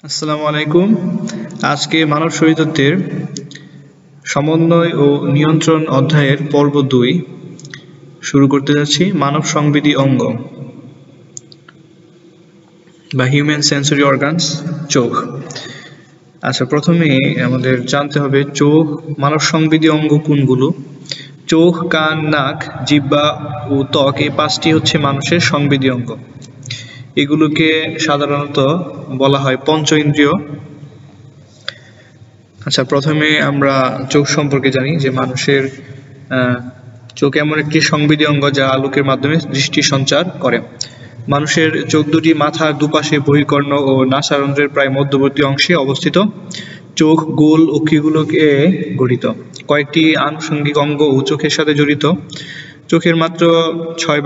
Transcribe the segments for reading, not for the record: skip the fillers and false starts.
আসসালামু আলাইকুম। আজকে মানব শরীরতত্ত্বের সমন্বয় ও নিয়ন্ত্রণ অধ্যায়ের পর্ব 2 শুরু করতে যাচ্ছি। মানব সংবেদী অঙ্গ বা হিউম্যান সেন্সরি অর্গানস, চোখ। আচ্ছা, প্রথমে আমাদের জানতে হবে চোখ মানব সংবেদী অঙ্গ কোনগুলো। চোখ, কান, নাক, জিহ্বা ও ত্বক এই পাঁচটি হচ্ছে মানুষের সংবেদী অঙ্গ। এগুলোকে সাধারণত বলা হয় পঞ্চ ইন্দ্রিয়। আচ্ছা, প্রথমে আমরা চোখ সম্পর্কে জানি যে মানুষের চোখ এমন একটি সংবেদী অঙ্গ যা আলোকের মাধ্যমে দৃষ্টি সঞ্চার করে। মানুষের চোখ দুটি মাথার দুপাশে বহির্কর্ণ ও নাসারন্ধ্রের প্রায় মধ্যবর্তী অংশে অবস্থিত। চোখ গোল অক্ষিগুলোকে গঠিত। কয়েকটি আনুষঙ্গিক অঙ্গ ও চোখের সাথে জড়িত। চোখের মাত্র 6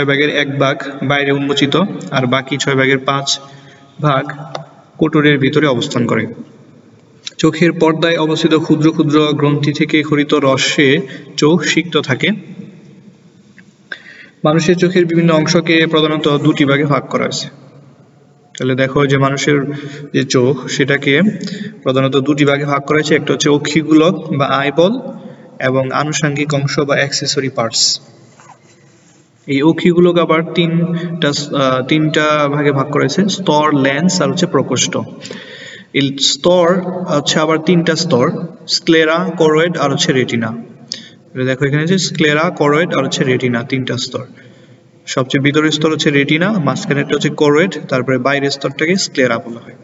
ভাগের 1 ভাগ বাইরে উন্মোচিত, আর বাকি 6 ভাগের 5 ভাগ কোটরের ভিতরে অবস্থান করে। চোখের পর্দায় অবস্থিত ক্ষুদ্র ক্ষুদ্র গ্রন্থি থেকে ক্ষরিত রসে চোখ সিক্ত থাকে। মানুষের চোখের বিভিন্ন অংশকে প্রধানত দুটি ভাগে ভাগ করা হয়েছে। তাহলে দেখো যে মানুষের যে চোখ সেটাকে প্রধানত দুটি ভাগে ভাগ করা হয়েছে। একটা হচ্ছে অক্ষিগোলক বা আইবল এবং আনুষঙ্গিক অংশ বা অ্যাক্সেসরি পার্টস। এই অক্ষিগোলক আবার তিনটা ভাগে ভাগ করা হয়েছে: স্তর, লেন্স আর হচ্ছে প্রকোষ্ঠ। এই স্তর হচ্ছে আবার তিনটা স্তর: স্ক্লেরা, করয়েড আর হচ্ছে রেটিনা। দেখো এখানে যে স্ক্লেরা, করয়েড আর হচ্ছে রেটিনা, তিনটা স্তর। সবচেয়ে ভিতরের স্তর হচ্ছে রেটিনা, মাঝখানেরটা হচ্ছে করয়েড, তারপরে বাইরের স্তরটাকে স্ক্লেরা বলা হয়।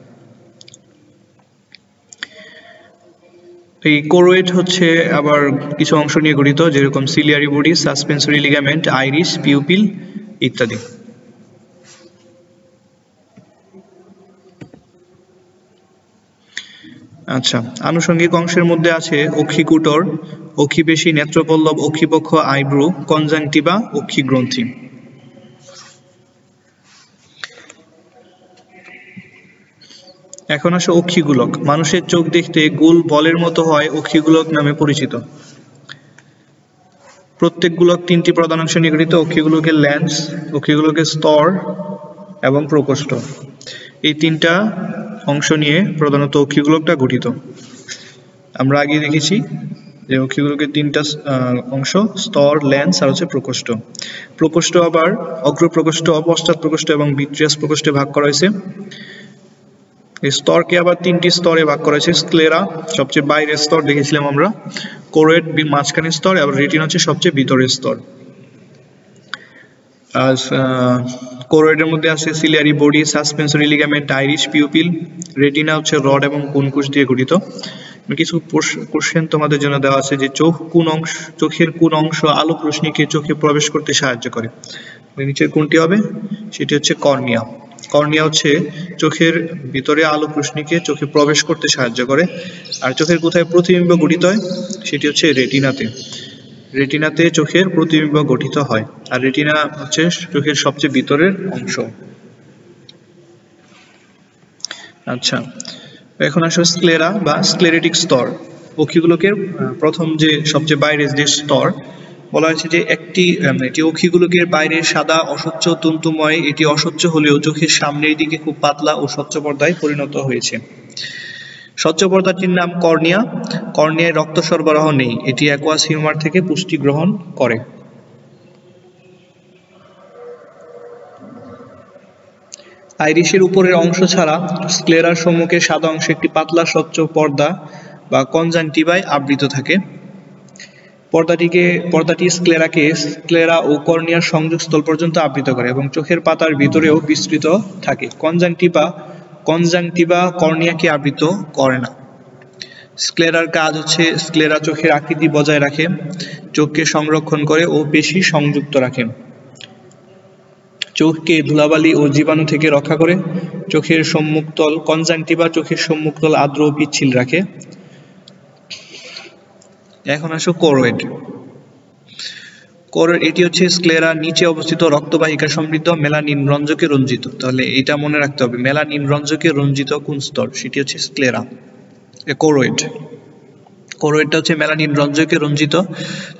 এই করয়েড হচ্ছে আবার কিছু অংশ নিয়ে গঠিত, যেরকম ciliary body, suspensory ligament, iris, pupil ইত্যাদি। আচ্ছা, আনুষঙ্গিক অংশের মধ্যে আছে অক্ষিকুটর, অক্ষিপেশী, নেত্রপল্লব, অক্ষিপক্ষ, আইব্রু, কনজাংটিভা, অক্ষিগ্রন্থি। এখন আসে অক্ষিগোলক। মানুষের চোখ দেখতে গোল বলের মতো হয় অক্ষিগোলক নামে পরিচিত। প্রত্যেক গোলক তিনটি প্রধান অংশে নিয়ে গঠিত: অক্ষিগোলকের লেন্স, অক্ষিগোলকের স্তর এবং প্রকোষ্ঠ। এই তিনটা অংশ নিয়ে প্রধানত অক্ষিগোলকটা গঠিত। আমরা আগে দেখেছি যে অক্ষিগোলকের তিনটা অংশ: স্তর, লেন্স আর হচ্ছে প্রকোষ্ঠ। প্রকোষ্ঠ আবার অগ্রপ্রকোষ্ঠ, পশ্চাৎ প্রকোষ্ঠ এবং ভিট্রিয়াস প্রকোষ্ঠে ভাগ করা হয়েছে। এই স্তরকে আবার তিনটি স্তরে ভাগ করা হয়েছে: স্ক্লেরা সবচেয়ে বাইরের স্তর দেখেছিলাম আমরা, করয়েড মাঝখানের স্তর, আবার রেটিনা হচ্ছে সবচেয়ে ভিতরের স্তর। আর করয়েডের মধ্যে আছে ciliary body, suspensory ligament, iris, pupil. Retina হচ্ছে রড এবং কোনকোষ দিয়ে গঠিত। কিছু কোশ্চেন তোমাদের জন্য দেওয়া আছে যে চোখের কোন অংশ আলোক রশ্মিকে চোখে প্রবেশ করতে সাহায্য করে। নিচের কোনটি হবে? সেটি হচ্ছে কর্নিয়া। কর্নিয়া হচ্ছে চোখের ভিতরে আলোক রশ্মিকে চোখে প্রবেশ করতে সাহায্য করে। আর চোখের কোথায় প্রতিবিম্ব গঠিত হয়? সেটি হচ্ছে রেটিনাতে। রেটিনাতে চোখের প্রতিবিম্ব গঠিত হয়, আর রেটিনা হচ্ছে চোখের সবচেয়ে ভিতরের অংশ। আচ্ছা, এখন আসলে স্ক্লেরা বা স্ক্লেরেটিক স্তর। অক্ষিগোলকের প্রথম যে সবচেয়ে বাইরের যে স্তর বলা হয়েছে যে এটি অক্ষিগোলকের বাইরে সাদা অস্বচ্ছ তন্তুময়। এটি অস্বচ্ছ হলেও চোখের সামনের দিকে খুব পাতলা ও স্বচ্ছ পর্দায় পরিণত হয়েছে। স্বচ্ছ পর্দাটির নাম কর্নিয়া। কর্নিয়ায় রক্ত সরবরাহ নেই, এটি অ্যাকুয়াস হিউমার থেকে পুষ্টি গ্রহণ করে। আইরিশের উপরের অংশ ছাড়া স্ক্লেরার সম্মুখে সাদা অংশে একটি পাতলা স্বচ্ছ পর্দা বা কনজাংটিভায় আবৃত থাকে। পর্দাটি স্ক্লেরা ও কর্নিয়ার সংযোগস্থল পর্যন্ত আবৃত করে এবং চোখের পাতার ভিতরেও বিস্তৃত থাকে। কনজাংটিভা কর্নিয়াকে আবৃত করে না। স্ক্লেরার কাজ হচ্ছে স্ক্লেরা চোখের আকৃতি বজায় রাখে, চোখকে সংরক্ষণ করে ও পেশি সংযুক্ত রাখে। চোখকে ধুলাবালি ও জীবাণু থেকে রক্ষা করে। চোখের সম্মুখতল কনজাংটিভা চোখের সম্মুখতল আর্দ্র ও পিচ্ছিল রাখে। এখন আসো করয়েড। এটি হচ্ছে স্ক্লেরার নিচে অবস্থিত রক্তবাহিকা সমৃদ্ধ মেলানিন রঞ্জকে রঞ্জিত। তাহলে এটা মনে রাখতে হবে, মেলানিন রঞ্জকে রঞ্জিত কোন স্তর? সেটি হচ্ছে স্ক্লেরা। করয়েডটা হচ্ছে মেলানিন রঞ্জকে রঞ্জিত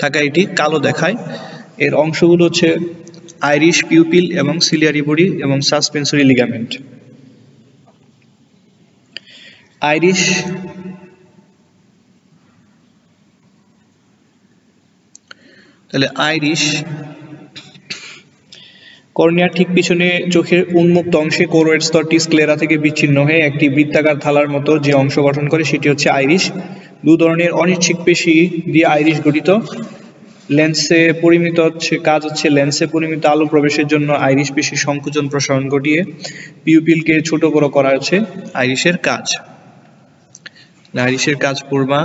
থাকা, এটি কালো দেখায়। এর অংশগুলো হচ্ছে আইরিশ, পিউপিল এবং সিলিয়ারি বডি এবং সাসপেন্সরি লিগামেন্ট। আইরিশ তাহলে আইরিশ কর্নিয়ার ঠিক পিছনে চোখের উন্মুক্ত অংশে কোরোয়েড স্তরটি স্ক্লেরা থেকে বিচ্ছিন্ন হয়ে একটি বৃত্তাকার থালার মতো যে অংশ গঠন করে সেটি হচ্ছে আইরিশ। দু ধরনের অনিচ্ছিক পেশি দিয়ে আইরিশ গঠিত। লেন্সে পরিমিত কাজ হচ্ছে লেন্সে পরিমিত আলো প্রবেশের জন্য আইরিশ পেশির সংকুচন প্রসারণ ঘটিয়ে পিউপিলকে ছোট বড় করা হচ্ছে আইরিশের কাজ। আইরিশের কাজ পড়বা।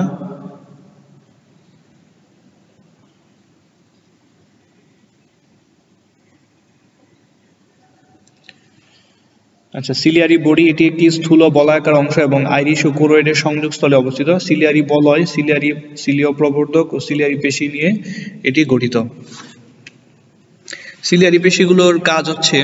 আচ্ছা, সিলিয়ারি বডি এটি একটি স্থূল বলয়াকার অংশ এবং আইরিশ ও কোরোয়েডের সংযোগস্থলে অবস্থিত। সিলিয়ারি বলয়, সিলীয় প্রবর্ধক ও সিলিয়ারি পেশি নিয়ে এটি গঠিত। সিলিয়ারি পেশিগুলোর কাজ হচ্ছে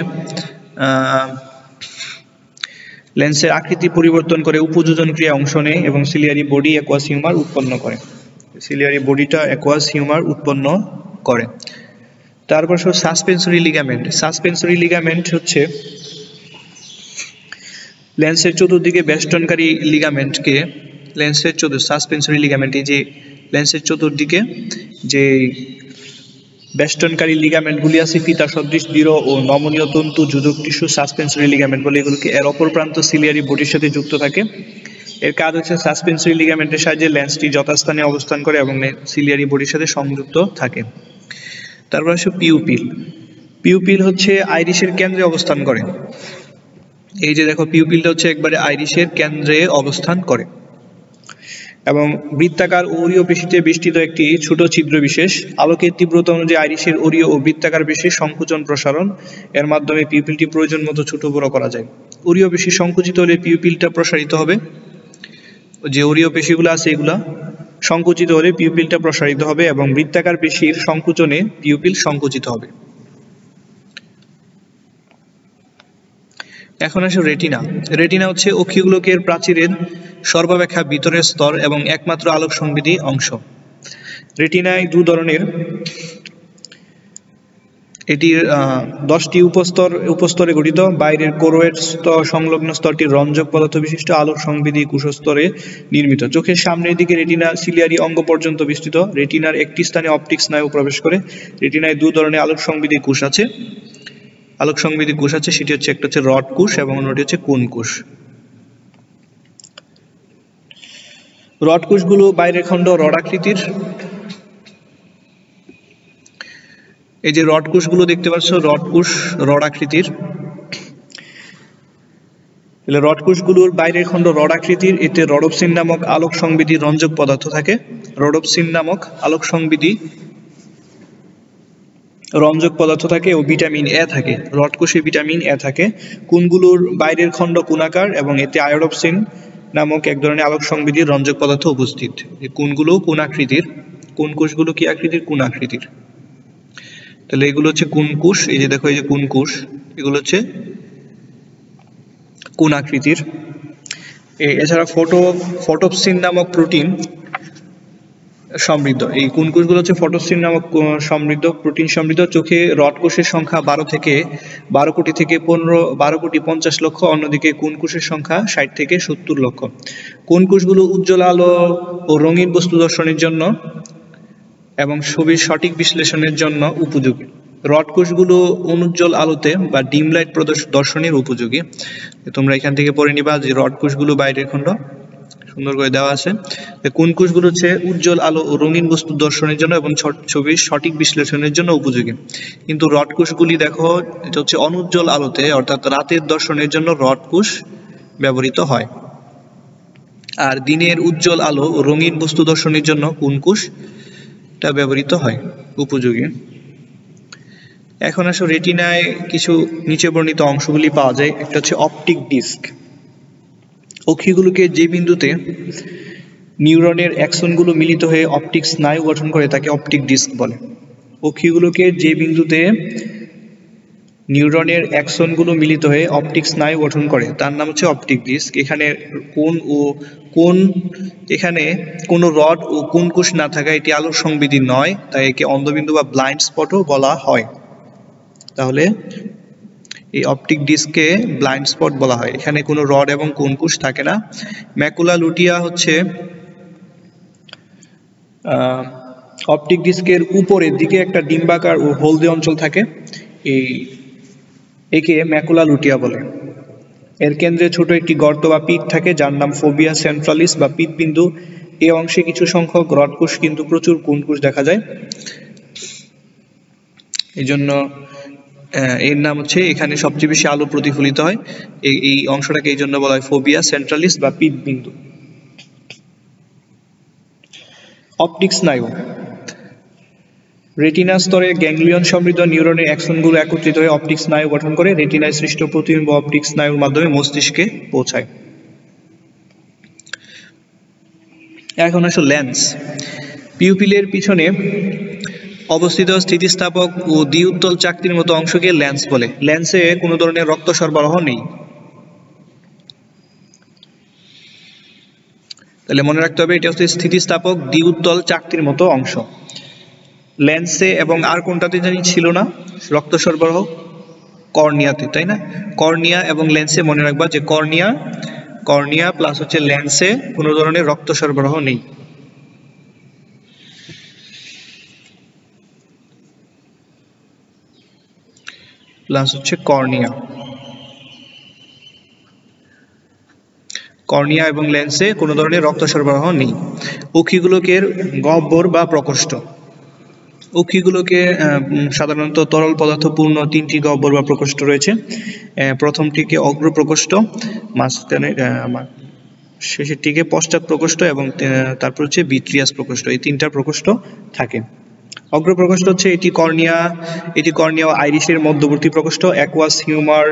লেন্সের আকৃতি পরিবর্তন করে উপযোজন ক্রিয়ায় অংশ নেয় এবং সিলিয়ারি বডি অ্যাকুয়াস হিউমার উৎপন্ন করে। সিলিয়ারি বডিটা অ্যাকুয়াস হিউমার উৎপন্ন করে। তারপর সাসপেন্সরি লিগামেন্ট। সাসপেন্সরি লিগামেন্ট হচ্ছে লেন্সের চতুর্দিকে বেষ্টনকারী লিগামেন্টকে সাসপেন্সরি লিগামেন্ট, এই যে লেন্সের চতুর্দিকে যে বেষ্টনকারী লিগামেন্টগুলি আছে ফিতা সদৃশ দৃঢ় ও নমনীয় তন্তু যোজক টিস্যু সাসপেন্সরি লিগামেন্ট বলে। এগুলোকে এর অপর প্রান্ত সিলিয়ারি বডির সাথে যুক্ত থাকে। এর কাজ হচ্ছে সাসপেন্সরি লিগামেন্টের সাহায্যে লেন্সটি যথাস্থানে অবস্থান করে এবং সিলিয়ারি বডির সাথে সংযুক্ত থাকে। তারপর আসে পিউপিল। পিউপিল হচ্ছে আইরিশের কেন্দ্রে অবস্থান করে। এই যে দেখো, পিউপিলটা হচ্ছে একবারে আইরিশের কেন্দ্রে অবস্থান করে এবং বৃত্তাকার ওরীয় পেশিতে বেষ্টিত একটি ছোট ছিদ্র বিশেষ। আলোকের তীব্রতা অনুযায়ী আইরিশের ওরীয় ও বৃত্তাকার পেশির সংকুচন প্রসারণ এর মাধ্যমে পিউপিলটি প্রয়োজন মতো ছোট বড় করা যায়। ওরীয় পেশি সংকুচিত হলে পিউপিলটা প্রসারিত হবে। যে ওরীয় পেশিগুলো আছে এগুলা সংকুচিত হলে পিউপিলটা প্রসারিত হবে এবং বৃত্তাকার পেশির সংকুচনে পিউপিল সংকুচিত হবে। এখন আসে রেটিনা। রেটিনা হচ্ছে অক্ষিগোলকের প্রাচীরের সর্বাপেক্ষা ভিতরের স্তর এবং একমাত্র আলোক সংবেদী অংশ। রেটিনায় দু ধরনের। এটির 10টি উপস্তরে গঠিত। বাইরের কোরোয়েড সংলগ্ন স্তরটি রঞ্জক পদার্থ বিশিষ্ট আলোক সংবেদী কোষস্তরে নির্মিত। চোখের সামনের দিকে রেটিনা সিলিয়ারি অঙ্গ পর্যন্ত বিস্তৃত। রেটিনার একটি স্থানে অপটিক স্নায়ু প্রবেশ করে। রেটিনায় দু ধরনের আলোক সংবেদী কোষ আছে। সেটি হচ্ছে একটা হচ্ছে রড কোষ এবং অন্যটি হচ্ছে কোন কোষ। রড কোষগুলো বাইরের খণ্ড রড আকৃতির। এই যে রড কোষগুলো দেখতে পাচ্ছ, রড কোষ রড আকৃতির। রড কোষগুলোর বাইরের খণ্ড রড আকৃতির। এতে রডোপসিন নামক আলোক সংবেদী রঞ্জক পদার্থ থাকে। রডোপসিন নামক আলোক সংবেদী রঞ্জক পদার্থ থাকে ও ভিটামিন এ থাকে। রড কোষে ভিটামিন এ থাকে। কোনগুলোর বাইরের খণ্ড কোণাকার এবং এতে আয়োডোপসিন নামক এক ধরনের আলোক সংবেদী রঞ্জক পদার্থ উপস্থিত। কোনগুলো কোণাকৃতির। কোন কোষগুলো কি আকৃতির? কোণাকৃতির। তাহলে এগুলো হচ্ছে কোন কোষ। এই যে দেখো, এই যে কোন কোষ, এগুলো হচ্ছে কোণাকৃতির। এছাড়া ফটোপসিন নামক প্রোটিন সমৃদ্ধ। এই কোন কোষগুলো হচ্ছে ফটোপসিন নামক প্রোটিন সমৃদ্ধ। চোখে রড কোষের সংখ্যা 12 কোটি থেকে 50 লক্ষ। অন্যদিকে কোন কোষের সংখ্যা 60 থেকে 70 লক্ষ। কোন কোষগুলো উজ্জ্বল আলো ও রঙিন বস্তু দর্শনের জন্য এবং ছবির সঠিক বিশ্লেষণের জন্য উপযোগী। রড কোষগুলো অনুজ্জ্বল আলোতে বা ডিম লাইট দর্শনের উপযোগী। তোমরা এখান থেকে পড়ে নিবা যে রড কোষগুলো বাইরের খণ্ড সুন্দর করে দেওয়া আছে। কোন কোষগুলো হচ্ছে উজ্জ্বল আলো ও রঙিন বস্তু দর্শনের জন্য এবং ছবির সঠিক বিশ্লেষণের জন্য উপযোগী। কিন্তু রড কোষগুলি দেখো, এটা হচ্ছে অনুজ্জ্বল আলোতে অর্থাৎ রাতের দর্শনের জন্য রড কোষ ব্যবহৃত হয়। আর দিনের উজ্জ্বল আলো ও রঙিন বস্তু দর্শনের জন্য কোন কোষটা ব্যবহৃত হয়, উপযোগী। এখন আসো রেটিনায় কিছু নিচে বর্ণিত অংশগুলি পাওয়া যায়। একটা হচ্ছে অপটিক ডিস্ক। অক্ষিগুলোকে যে বিন্দুতে নিউরনের অ্যাক্সনগুলো মিলিত হয়ে অপটিক স্নায়ু গঠন করে তাকে অপটিক ডিস্ক বলে। অক্ষিগুলোকে যে বিন্দুতে নিউরনের অ্যাক্সনগুলো মিলিত হয়ে অপটিক স্নায়ু গঠন করে তার নাম হচ্ছে অপটিক ডিস্ক। এখানে এখানে কোনো রড ও কোন কোষ না থাকা এটি আলোক সংবেদী নয়, তাই একে অন্ধবিন্দু বা ব্লাইন্ড স্পটও বলা হয়। তাহলে এই অপটিক ডিস্ককে ব্লাইন্ড স্পট বলা হয়। এখানে কোনো রড এবং কোন কোষ থাকে না। ম্যাকুলা লুটিয়া হচ্ছে অপটিক ডিস্কের উপরের দিকে একটা ডিম্বাকার ও হলদে অঞ্চল থাকে, একে ম্যাকুলা লুটিয়া বলে। এর কেন্দ্রে ছোট একটি গর্ত বা পিট থাকে যার নাম ফোবিয়া সেন্ট্রালিস বা পিতবিন্দু। এই অংশে কিছু সংখ্যক রড কোষ কিন্তু প্রচুর কোন কোষ দেখা যায়। এই জন্য এর নাম হচ্ছে, এখানে সবচেয়ে বেশি আলো প্রতিফলিত হয়, এই অংশটাকে এই জন্য বলা হয় ফোবিয়া সেন্ট্রালিস বা পিতবিন্দু। অপটিক স্নায়ু। রেটিনা স্তরে গ্যাংলিয়ন সমৃদ্ধ নিউরনের অ্যাক্সনগুলো একত্রিত হয়ে অপটিক স্নায়ু গঠন করে। রেটিনায় সৃষ্ট প্রতিবিম্ব অপটিক স্নায়ুর মাধ্যমে মস্তিষ্কে পৌঁছায়। এখন আসো লেন্স। পিউপিলের পিছনে অবস্থিত স্থিতিস্থাপক ও দ্বিউত্তল চাকতির মতো অংশকে লেন্স বলে। লেন্সে কোনো ধরনের রক্ত সরবরাহ নেই। তাহলে মনে রাখতে হবে এটা হচ্ছে স্থিতিস্থাপক দ্বিউত্তল চাকতির মতো অংশ। লেন্সে এবং আর কোনটাতে জানি ছিল না রক্ত সরবরাহ? কর্নিয়াতে, তাই না? কর্নিয়া এবং লেন্সে মনে রাখবা যে কর্নিয়া প্লাস হচ্ছে লেন্সে কোনো ধরনের রক্ত সরবরাহ নেই। প্লাস হচ্ছে কর্নিয়া এবং লেন্সে কোনো ধরনের রক্ত সরবরাহ নেই। অক্ষিগোলকের গহ্বর বা প্রকোষ্ঠ। অক্ষিগোলকে সাধারণত তরল পদার্থপূর্ণ তিনটি গহ্বর বা প্রকোষ্ঠ রয়েছে। প্রথমটিকে অগ্র প্রকোষ্ঠ, মাঝখানে শেষেরটিকে পশ্চাৎ প্রকোষ্ঠ এবং তারপর হচ্ছে ভিট্রিয়াস প্রকোষ্ঠ। এই তিনটা প্রকোষ্ঠ থাকে। অগ্র প্রকোষ্ঠ হচ্ছে এটি কর্নিয়া ও আইরিশের মধ্যবর্তী প্রকোষ্ঠ। অ্যাকুয়াস হিউমার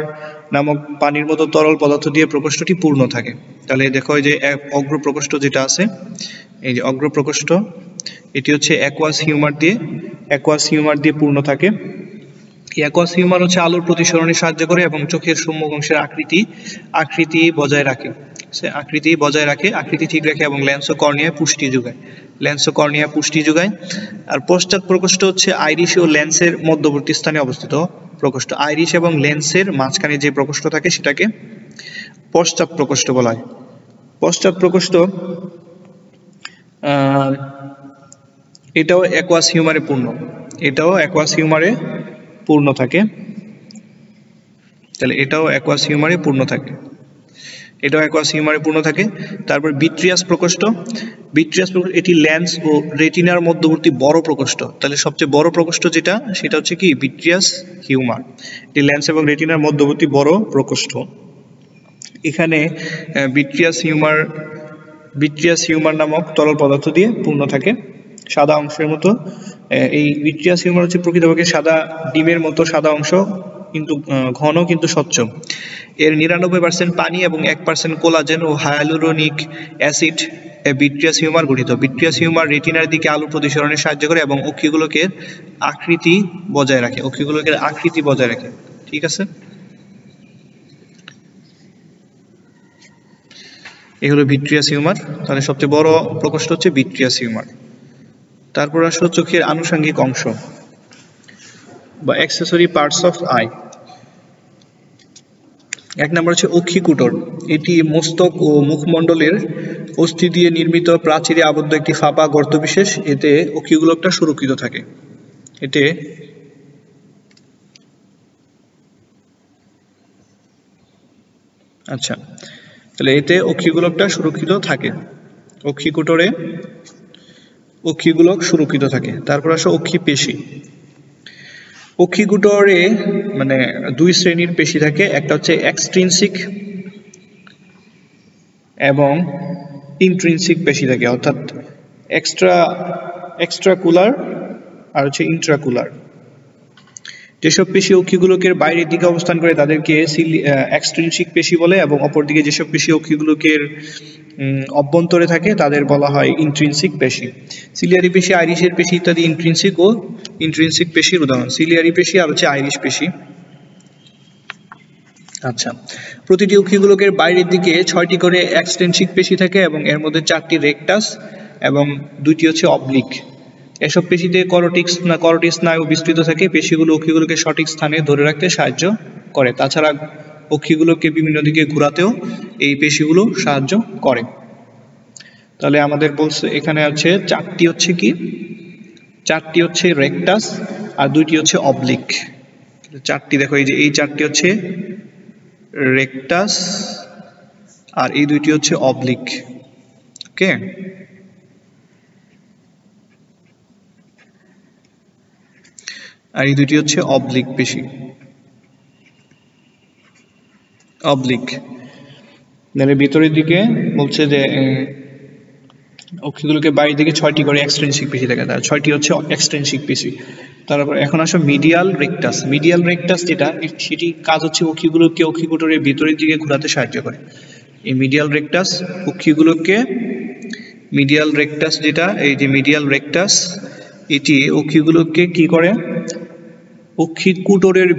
নামক পানির মতো তরল পদার্থ দিয়ে প্রকোষ্ঠটি পূর্ণ থাকে। তাহলে দেখো এই যে অগ্র প্রকোষ্ঠ যেটা আছে, এই যে অগ্র প্রকোষ্ঠ, এটি হচ্ছে অ্যাকুয়াস হিউমার দিয়ে পূর্ণ থাকে। অ্যাকুয়াস হিউমার হচ্ছে আলোর প্রতিসরণে সাহায্য করে এবং চোখের সম্মুখ অংশের আকৃতি বজায় রাখে, আকৃতি ঠিক রাখে এবং লেন্স ও কর্নিয়া পুষ্টি যোগায়। আর পশ্চাৎ প্রকোষ্ঠ হচ্ছে আইরিশ ও লেন্সের মধ্যবর্তী স্থানে অবস্থিত প্রকোষ্ঠ। আইরিশ এবং লেন্সের মাঝখানে যে প্রকোষ্ঠ থাকে সেটাকে পশ্চাৎ প্রকোষ্ঠ বলা হয়। পশ্চাৎ প্রকোষ্ঠ এটাও অ্যাকুয়াস হিউমারে পূর্ণ থাকে। তাহলে এটাও অ্যাকুয়াস হিউমারে পূর্ণ থাকে। তারপর ভিট্রিয়াস প্রকোষ্ঠ, এটি লেন্স ও রেটিনার মধ্যবর্তী বড় প্রকোষ্ঠ। তাহলে সবচেয়ে বড় প্রকোষ্ঠ সেটা হচ্ছে কি ভিট্রিয়াস হিউমার। এটি লেন্স এবং রেটিনার মধ্যবর্তী বড় প্রকোষ্ঠ। এখানে ভিট্রিয়াস হিউমার নামক তরল পদার্থ দিয়ে পূর্ণ থাকে, সাদা অংশের মতো। এই ভিট্রিয়াস হিউমার হচ্ছে প্রকৃতপক্ষে সাদা ডিমের মতো সাদা অংশ, কিন্তু ঘন কিন্তু স্বচ্ছ। এর 99% পানি এবং 1% কোলাজেন ও হায়ালুরোনিক অ্যাসিড ভিট্রিয়াস হিউমার গঠিত। ভিট্রিয়াস হিউমার রেটিনার দিকে আলো প্রতিসরণে সাহায্য করে এবং অক্ষিগোলকের আকৃতি বজায় রাখে। ঠিক আছে, এই হলো ভিট্রিয়াস হিউমার। তাহলে সবচেয়ে বড় প্রকোষ্ঠ হচ্ছে ভিট্রিয়াস হিউমার। তারপর আসলে চোখের আনুষঙ্গিক অংশ বা অ্যাক্সেসরি পার্টস অফ আই। এক নম্বর হচ্ছে অক্ষিকুটর। এটি মস্তক ও মুখমণ্ডলের অস্থি দিয়ে নির্মিত প্রাচীরে আবদ্ধ একটি ফাঁপা গর্ত বিশেষ। এতে অক্ষিগোলকটা সুরক্ষিত থাকে। তাহলে এতে অক্ষিগোলকটা সুরক্ষিত থাকে। অক্ষিগোলক সুরক্ষিত থাকে। তারপর আসো অক্ষিপেশি। অক্ষিকুটরে মানে দুই শ্রেণীর পেশি থাকে, একটা হচ্ছে এক্সট্রিনসিক এবং ইন্ট্রিনসিক পেশি থাকে, অর্থাৎ এক্সট্রাকুলার আর হচ্ছে ইন্ট্রাকুলার। যেসব পেশি অক্ষিগোলকের বাইরের দিকে অবস্থান করে তাদেরকে এক্সট্রিনসিক পেশি বলে, এবং অপরদিকে যেসব পেশি অক্ষিগোলকের অভ্যন্তরে থাকে তাদের বলা হয় ইন্ট্রিনসিক পেশি। সিলিয়ারি পেশি, আইরিশের পেশি ইত্যাদি ইন্ট্রিনসিক পেশির উদাহরণ। সিলিয়ারি পেশি আর হচ্ছে আইরিশ পেশি। প্রতিটি অক্ষিগোলকের বাইরের দিকে 6টি করে এক্সট্রিনসিক পেশি থাকে এবং এর মধ্যে 4টি রেকটাস এবং 2টি হচ্ছে অবলিক। এসব পেশিতে করোটিড স্নায়ু বিস্তৃত থাকে। পেশিগুলো অক্ষিগোলকের সঠিক স্থানে ধরে রাখতে সাহায্য করে। তাছাড়া অক্ষিগুলোকে বিভিন্ন দিকে ঘোরাতেও এই পেশিগুলো সাহায্য করে। তাহলে আমাদের বলছে এখানে আছে চারটি হচ্ছে কি, চারটি হচ্ছে রেকটাস আর দুইটি হচ্ছে অবলিক। চারটি দেখো, এই যে এই চারটি হচ্ছে রেকটাস আর এই দুইটি হচ্ছে অবলিক। ওকে, আর এই দুইটি হচ্ছে অবলিক পেশি, অবলিক। মানে ভিতরের দিকে বলছে যে অক্ষিগুলোকে বাইরের দিকে 6টি করে এক্সট্রিনসিক পেশি দেখা যায়, 6টি হচ্ছে এক্সট্রিনসিক পেশি। তারপর এখন আসো মিডিয়াল রেকটাস। মিডিয়াল রেকটাস যেটা, সেটি কাজ হচ্ছে অক্ষিগুলোকে অক্ষিকুটরের ভিতরের দিকে ঘোরাতে সাহায্য করে। এই মিডিয়াল রেকটাস অক্ষিগুলোকে, মিডিয়াল রেকটাস যেটা, এই যে মিডিয়াল রেকটাস, এটি অক্ষিগুলোকে কি করে, অক্ষিকুটরের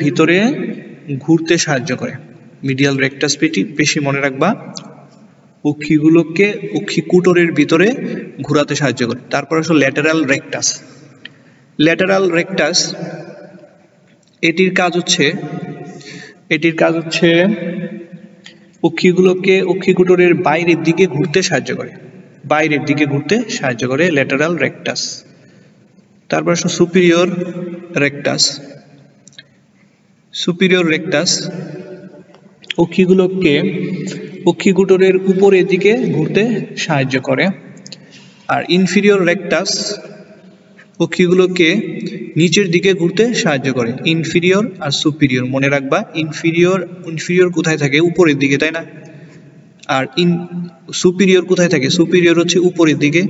ভিতরে ঘুরতে সাহায্য করে। মিডিয়াল রেকটাস পেশি মনে রাখবা, অক্ষিগুলোকে অক্ষিকুটরের ভিতরে ঘোরাতে সাহায্য করে। তারপর আসলে ল্যাটেরাল রেকটাস। ল্যাটেরাল রেকটাস এটির কাজ হচ্ছে অক্ষিগুলোকে অক্ষিকুটরের বাইরের দিকে ঘুরতে সাহায্য করে, ল্যাটেরাল রেকটাস। তারপর আসলে সুপিরিয়র রেকটাস। সুপিরিয়র রেকটাস অক্ষিগুলোকে অক্ষিকুটরের উপরের দিকে ঘুরতে সাহায্য করে। আর ইনফিরিয়র রেকটাস অক্ষিগুলোকে নিচের দিকে ঘুরতে সাহায্য করে। ইনফিরিয়র আর সুপিরিয়র মনে রাখবা, ইনফিরিয়র কোথায় থাকে, উপরের দিকে, তাই না? আর সুপিরিয়র কোথায় থাকে, সুপিরিয়র হচ্ছে উপরের দিকে,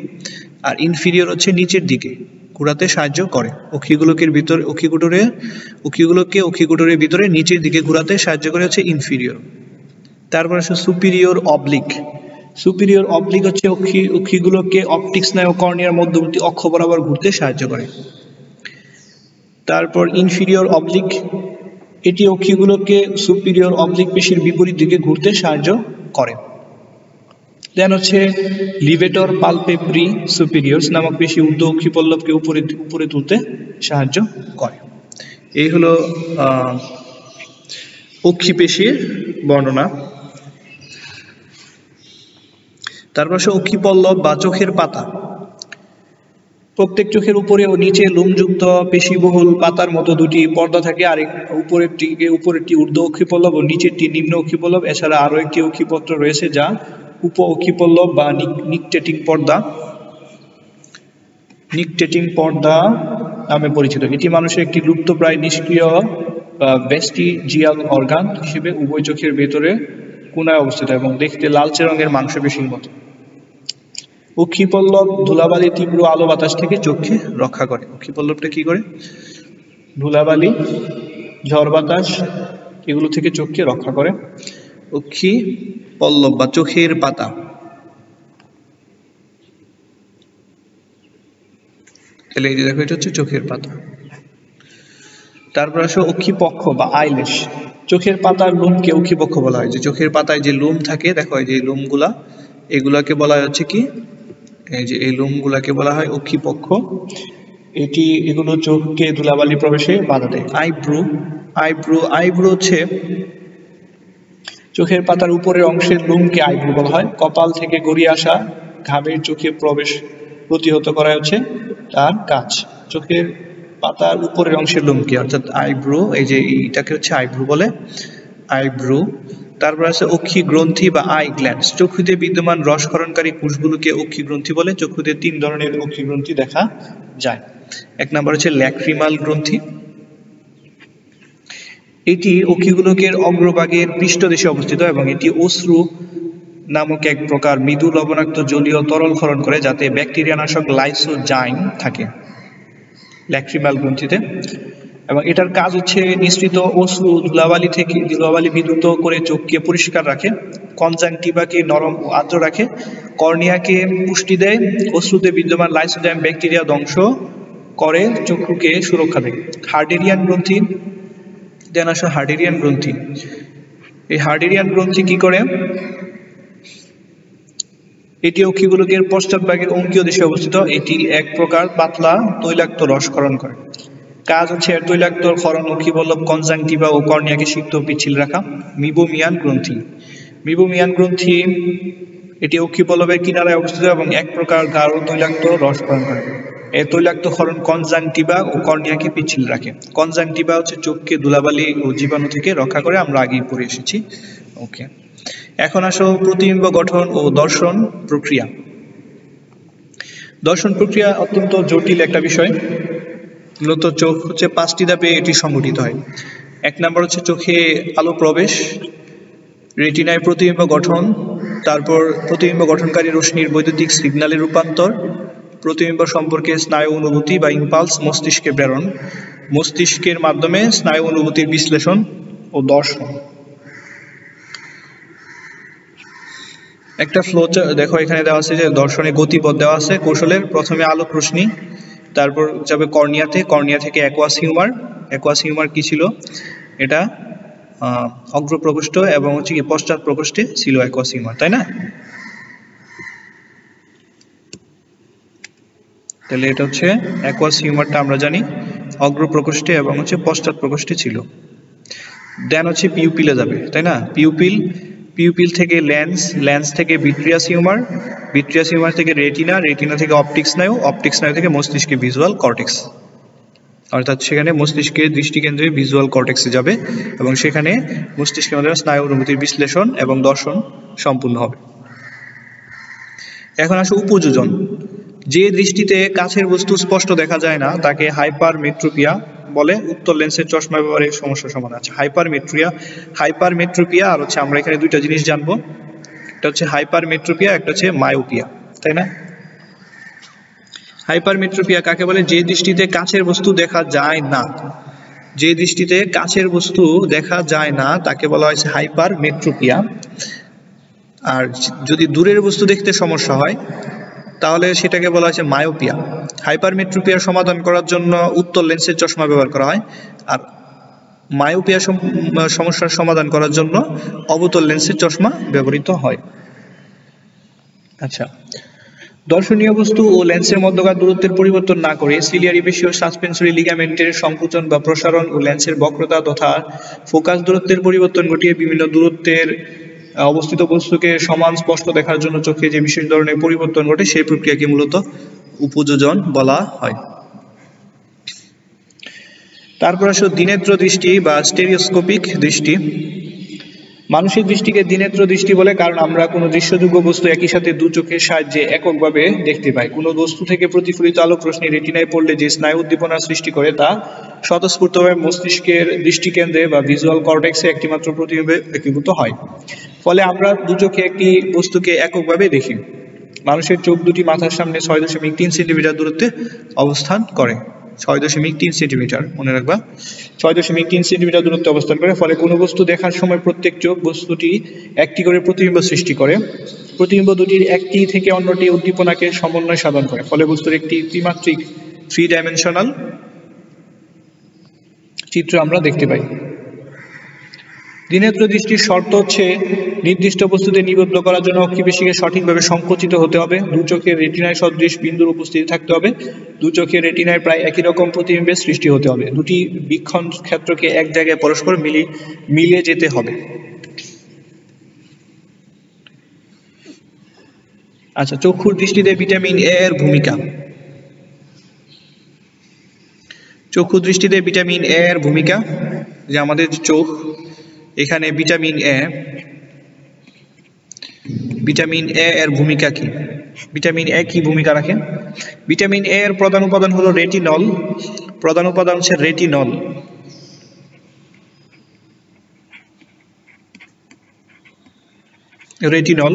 আর ইনফিরিয়র হচ্ছে নিচের দিকে ঘোরাতে সাহায্য করে। অক্ষিগুলোকে অক্ষিকুটরের ভিতরে নিচের দিকে ঘোরাতে সাহায্য করে হচ্ছে ইনফিরিয়র। তারপর আসে সুপিরিয়র অবলিক। সুপিরিয়র অবলিক হচ্ছে অক্ষিগুলোকে অপটিক স্নায়ু কর্নিয়ার মধ্যবর্তী অক্ষ বরাবর ঘুরতে সাহায্য করে। তারপর ইনফিরিয়র অবলিক, এটি অক্ষিগুলোকে সুপিরিয়র অবলিক পেশির বিপরীত দিকে ঘুরতে সাহায্য করে। দেন হচ্ছে লিভেটর পালপেব্রি সুপিরিয়রস নামক পেশি ঊর্ধ্ব অক্ষিপল্লবকে উপরে তুলতে সাহায্য করে। এই হলো অক্ষি পেশির বর্ণনা। তারপর অক্ষিপল্লব বা চোখের পাতা। প্রত্যেক চোখের উপরে ও নিচে লোমযুক্ত পেশিবহুল পাতার মতো দুটি পর্দা থাকে। আর উপরেরটি ঊর্ধ্ব অক্ষিপল্লব ও নিচেরটি নিম্ন অক্ষিপল্লব। এছাড়া আরো একটি অক্ষিপত্র রয়েছে যা উপ অক্ষিপল্লব বা নিকটেটিং পর্দা নামে পরিচিত। এটি মানুষের একটি লুপ্তপ্রায় নিষ্ক্রিয় ভেস্টিজিয়াল অর্গান হিসেবে উভয় চোখের ভেতরে কোনায় অবস্থিত এবং দেখতে লালচে রঙের মাংসপেশির মতো। অক্ষিপল্লব ধুলাবালি, তীব্র আলো বাতাস থেকে চোখকে রক্ষা করে। অক্ষিপল্লবটা কি করে? ধুলাবালি, ঝড় বাতাস এগুলো থেকে চোখকে রক্ষা করে। অক্ষিপল্লব বা চোখের পাতা। তাহলে এই যে দেখো, এটা হচ্ছে চোখের পাতা। তারপর আসো অক্ষিপক্ষ বা আইলেশ। চোখের পাতার লোমকে অক্ষিপক্ষ বলা হয়। যে চোখের পাতায় যে লোম থাকে, দেখো এই যে লোমগুলা, এগুলাকে বলা হচ্ছে কি, এই যে এই লোমগুলাকে বলা হয় অক্ষিপক্ষ। এগুলো চোখকে ধুলাবালি প্রবেশে বাধা দেয়। আইব্রো হচ্ছে চোখের পাতার উপরের অংশের লোমকে আইব্রো বলা হয়। কপাল থেকে গড়িয়ে আসা ঘামের চোখে প্রবেশ প্রতিহত করা হচ্ছে তার কাজ। চোখের পাতার উপরের অংশের লোমকে অর্থাৎ আইব্রো, এই যে এটাকে হচ্ছে আইব্রো বলে, আইব্রো। তারপর আছে অক্ষি গ্রন্থি বা আই গ্ল্যান্ডস। চক্ষুতে বিদ্যমান রসক্ষরণকারী কোষগুলোকে অক্ষি গ্রন্থি বলে। চক্ষুতে 3 ধরনের অক্ষি গ্রন্থি দেখা যায়। এক নম্বর হচ্ছে ল্যাক্রিমাল গ্রন্থি। এটি অক্ষিগুলোকের অগ্রভাগের পৃষ্ঠদেশে অবস্থিত এবং এটি অশ্রু নামক এক প্রকার মৃদু লবণাক্ত জলীয় তরল ক্ষরণ করে, যাতে ব্যাকটেরিয়া নাশক লাইসোজাইম থাকে ল্যাক্রিমাল গ্রন্থিতে। এবং এটার কাজ হচ্ছে নিঃসৃত অশ্রু ধুলাবালি বিদ্যুৎ করে চোখকে পরিষ্কার রাখে, কনজাংটিভাকে নরম ও আর্দ্র রাখে, কর্নিয়াকে পুষ্টি দেয়, অশ্রুতে বিদ্যমান লাইসোজাইম ব্যাকটেরিয়া ধ্বংস করে, চক্ষুকে সুরক্ষা দেয়। হার্ডেরিয়ান গ্রন্থি। দেন আসো হার্ডেরিয়ান গ্রন্থি। এই হার্ডেরিয়ান গ্রন্থি কি করে? এটি অক্ষিগোলকের পশ্চাৎভাগের অঙ্কীয় দেশে অবস্থিত। এটি এক প্রকার পাতলা তৈলাক্ত রস ক্ষরণ করে। কাজ হচ্ছে এর তৈলাক্ত ক্ষরণ, অক্ষিপল্লব, কনজাংটিভা ও কর্নিয়াকে সিক্ত ও পিচ্ছিল রাখা। মিবোমিয়ান গ্রন্থি। মিবোমিয়ান গ্রন্থি এটি অক্ষিপল্লবের কিনারায় অবস্থিত এবং এক প্রকার গাঢ় তৈলাক্ত রস প্রদান করে। এই তৈলাক্ত ক্ষরণ কনজাংটিভা ও কর্নিয়াকে পিচ্ছিল রাখে। কনজাংটিভা হচ্ছে চোখকে ধুলাবালি ও জীবাণু থেকে রক্ষা করে, আমরা আগেই পড়ে এসেছি। ওকে, এখন আসো প্রতিবিম্ব গঠন ও দর্শন প্রক্রিয়া। দর্শন প্রক্রিয়া অত্যন্ত জটিল একটা বিষয়। মূলত চোখ হচ্ছে 5টি ধাপে এটি সংগঠিত হয়। 1 নম্বর হচ্ছে চোখে আলো প্রবেশ, রেটিনায় প্রতিবিম্ব গঠন, তারপর প্রতিবিম্ব গঠনকারী রশ্মির বৈদ্যুতিক সিগন্যালে রূপান্তর, প্রতিবিম্ব সম্পর্কে স্নায়ু অনুভূতি বা ইম্পালস মস্তিষ্কে প্রেরণ, মস্তিষ্কের মাধ্যমে স্নায়ু অনুভূতির বিশ্লেষণ ও দর্শন। একটা ফ্লো দেখো এখানে দেওয়া আছে যে দর্শনে গতিপথ দেওয়া আছে কৌশলের। প্রথমে আলোক রশ্মি, তারপর যাবে কর্নিয়াতে, কর্নিয়া থেকে অ্যাকুয়াস হিউমার। অ্যাকুয়াস হিউমার কি ছিল? এটা অগ্রপ্রকোষ্ঠ এবং হচ্ছে কি পশ্চাৎ প্রকোষ্ঠে ছিল অ্যাকুয়াস হিউমার, তাই না? তাহলে এটা হচ্ছে অ্যাকুয়াস হিউমারটা আমরা জানি অগ্রপ্রকোষ্ঠে এবং হচ্ছে পশ্চাৎ প্রকোষ্ঠে ছিল। দেন হচ্ছে পিউপিলে যাবে, তাই না? পিউপিল থেকে লেন্স, লেন্স থেকে ভিট্রিয়াস হিউমার, ভিট্রিয়াস হিউমার থেকে রেটিনা, রেটিনা থেকে অপটিক স্নায়ু, অপটিক স্নায়ু থেকে মস্তিষ্কে ভিজুয়াল কর্টেক্স। অর্থাৎ সেখানে মস্তিষ্কের দৃষ্টিকেন্দ্রে ভিজুয়াল কর্টেক্সে যাবে এবং সেখানে মস্তিষ্কের মাধ্যমে স্নায়ু অনুভূতির বিশ্লেষণ এবং দর্শন সম্পূর্ণ হবে। এখন আসো উপযোজন। যে দৃষ্টিতে কাছের বস্তু স্পষ্ট দেখা যায় না তাকে হাইপারমেট্রোপিয়া বলে। উত্তর লেন্সের চশমা ব্যবহারের সমস্যার সমাধান আছে হাইপারমেট্রোপিয়া আর হচ্ছে আমরা এখানে দুইটা জিনিস জানবো, একটা হচ্ছে হাইপারমেট্রোপিয়া, একটা হচ্ছে মায়োপিয়া, তাই না? হাইপারমেট্রোপিয়া কাকে বলে? যে দৃষ্টিতে কাছের বস্তু দেখা যায় না, যে দৃষ্টিতে কাছের বস্তু দেখা যায় না তাকে বলা হয়েছে হাইপারমেট্রোপিয়া। আর যদি দূরের বস্তু দেখতে সমস্যা হয় তাহলে সেটাকে বলা হয়েছে মায়োপিয়া। হাইপারমেট্রোপিয়ার সমাধান করার জন্য উত্তর লেন্সের চশমা ব্যবহার করা হয়, আর মায়োপিয়া সমস্যার সমাধান করার জন্য অবতল লেন্সের চশমা ব্যবহৃত হয়। আচ্ছা, দর্শনীয় বস্তু ও লেন্সের মধ্যকার দূরত্বের পরিবর্তন না করে সিলিয়ারি পেশি ও সাসপেন্সরি লিগামেন্টের সংকুচন বা প্রসারণ ও লেন্সের বক্রতা তথা ফোকাস দূরত্বের পরিবর্তন ঘটিয়ে বিভিন্ন দূরত্বের অবস্থিত বস্তুকে সমান স্পষ্ট দেখার জন্য চোখে যে বিশেষ ধরনের পরিবর্তন ঘটে সেই প্রক্রিয়াকে মূলত উপযোজন বলা হয়। তারপর আসো দ্বিনেত্র দৃষ্টি বা স্টেরিওস্কোপিক দৃষ্টি। মানুষের দৃষ্টিকে দ্বিনেত্র দৃষ্টি বলে কারণ আমরা কোনো দৃশ্যযোগ্য বস্তু একই সাথে দু চোখের সাহায্যে এককভাবে দেখতে পাই। কোনো বস্তু থেকে প্রতিফলিত আলোক রশ্মি রেটিনায় পড়লে যে স্নায়ু উদ্দীপনার সৃষ্টি করে তা স্বতঃস্ফূর্তভাবে মস্তিষ্কের দৃষ্টিকেন্দ্রে বা ভিজুয়াল কর্টেক্সে একটিমাত্র প্রতিবিম্বে একীভূত হয়। ফলে আমরা দু চোখে একটি বস্তুকে এককভাবে দেখি। মানুষের চোখ দুটি মাথার সামনে 6.3 সেন্টিমিটার দূরত্বে অবস্থান করে। 6.3 সেন্টিমিটার, মনে রাখবা, 6.3 সেন্টিমিটার দূরত্বে অবস্থান করে। ফলে কোনো বস্তু দেখার সময় প্রত্যেক চোখ বস্তুটি একটি করে প্রতিবিম্ব সৃষ্টি করে। প্রতিবিম্ব দুটির একটি থেকে অন্যটি উদ্দীপনাকে সমন্বয় সাধন করে, ফলে বস্তুর একটি ত্রিমাত্রিক 3 ডাইমেনশনাল চিত্র আমরা দেখতে পাই। দ্বিনেত্র দৃষ্টির শর্ত হচ্ছে নির্দিষ্ট বস্তুতে নিবদ্ধ করার জন্য অক্ষিপেশিকে সঠিকভাবে সংকুচিত হতে হবে, দু চোখের রেটিনায় সদৃশ বিন্দুর উপস্থিতি থাকতে হবে, দু চোখের রেটিনায় প্রায় একই রকম প্রতিবিম্বের সৃষ্টি হতে হবে, দুটি বীক্ষণ ক্ষেত্রকে এক জায়গায় পরস্পর মিলে যেতে হবে। আচ্ছা, চক্ষুর দৃষ্টিতে ভিটামিন এ এর ভূমিকা। চক্ষু দৃষ্টিতে ভিটামিন এ এর ভূমিকা, যে আমাদের চোখ, এখানে ভিটামিন এ এর ভূমিকা কি? ভিটামিন এ কি ভূমিকা রাখে? ভিটামিন এ এর প্রধান উপাদান হলো রেটিনল। প্রধান উপাদান হচ্ছে রেটিনল। রেটিনল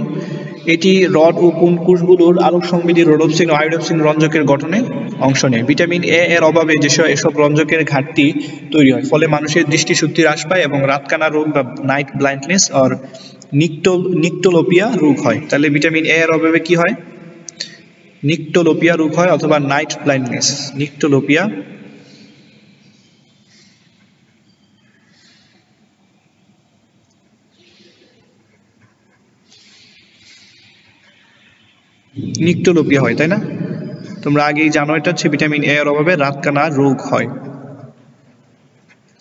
এটি রড ও কোন কোষগুলোর আলোক সংবেদী রোডোপসিন ও আয়োডোপসিন রঞ্জকের গঠনে অংশ নেয়। ভিটামিন এ এর অভাবে এসব রঞ্জকের ঘাটতি তৈরি হয়, ফলে মানুষের দৃষ্টিশক্তি হ্রাস পায় এবং রাতকানা রোগ বা নাইট ব্লাইন্ডনেস আর নিকটোলোপিয়া রোগ হয়। তাহলে ভিটামিন এ এর অভাবে কি হয়? নিকটোলোপিয়া রোগ হয় অথবা নাইট ব্লাইন্ডনেস, নিকটোলোপিয়া। নিকটোলোপিয়া হয়, তাই না? তোমরা আগেই জানো এটা হচ্ছে ভিটামিন এ এর অভাবে রাতকানা রোগ হয়।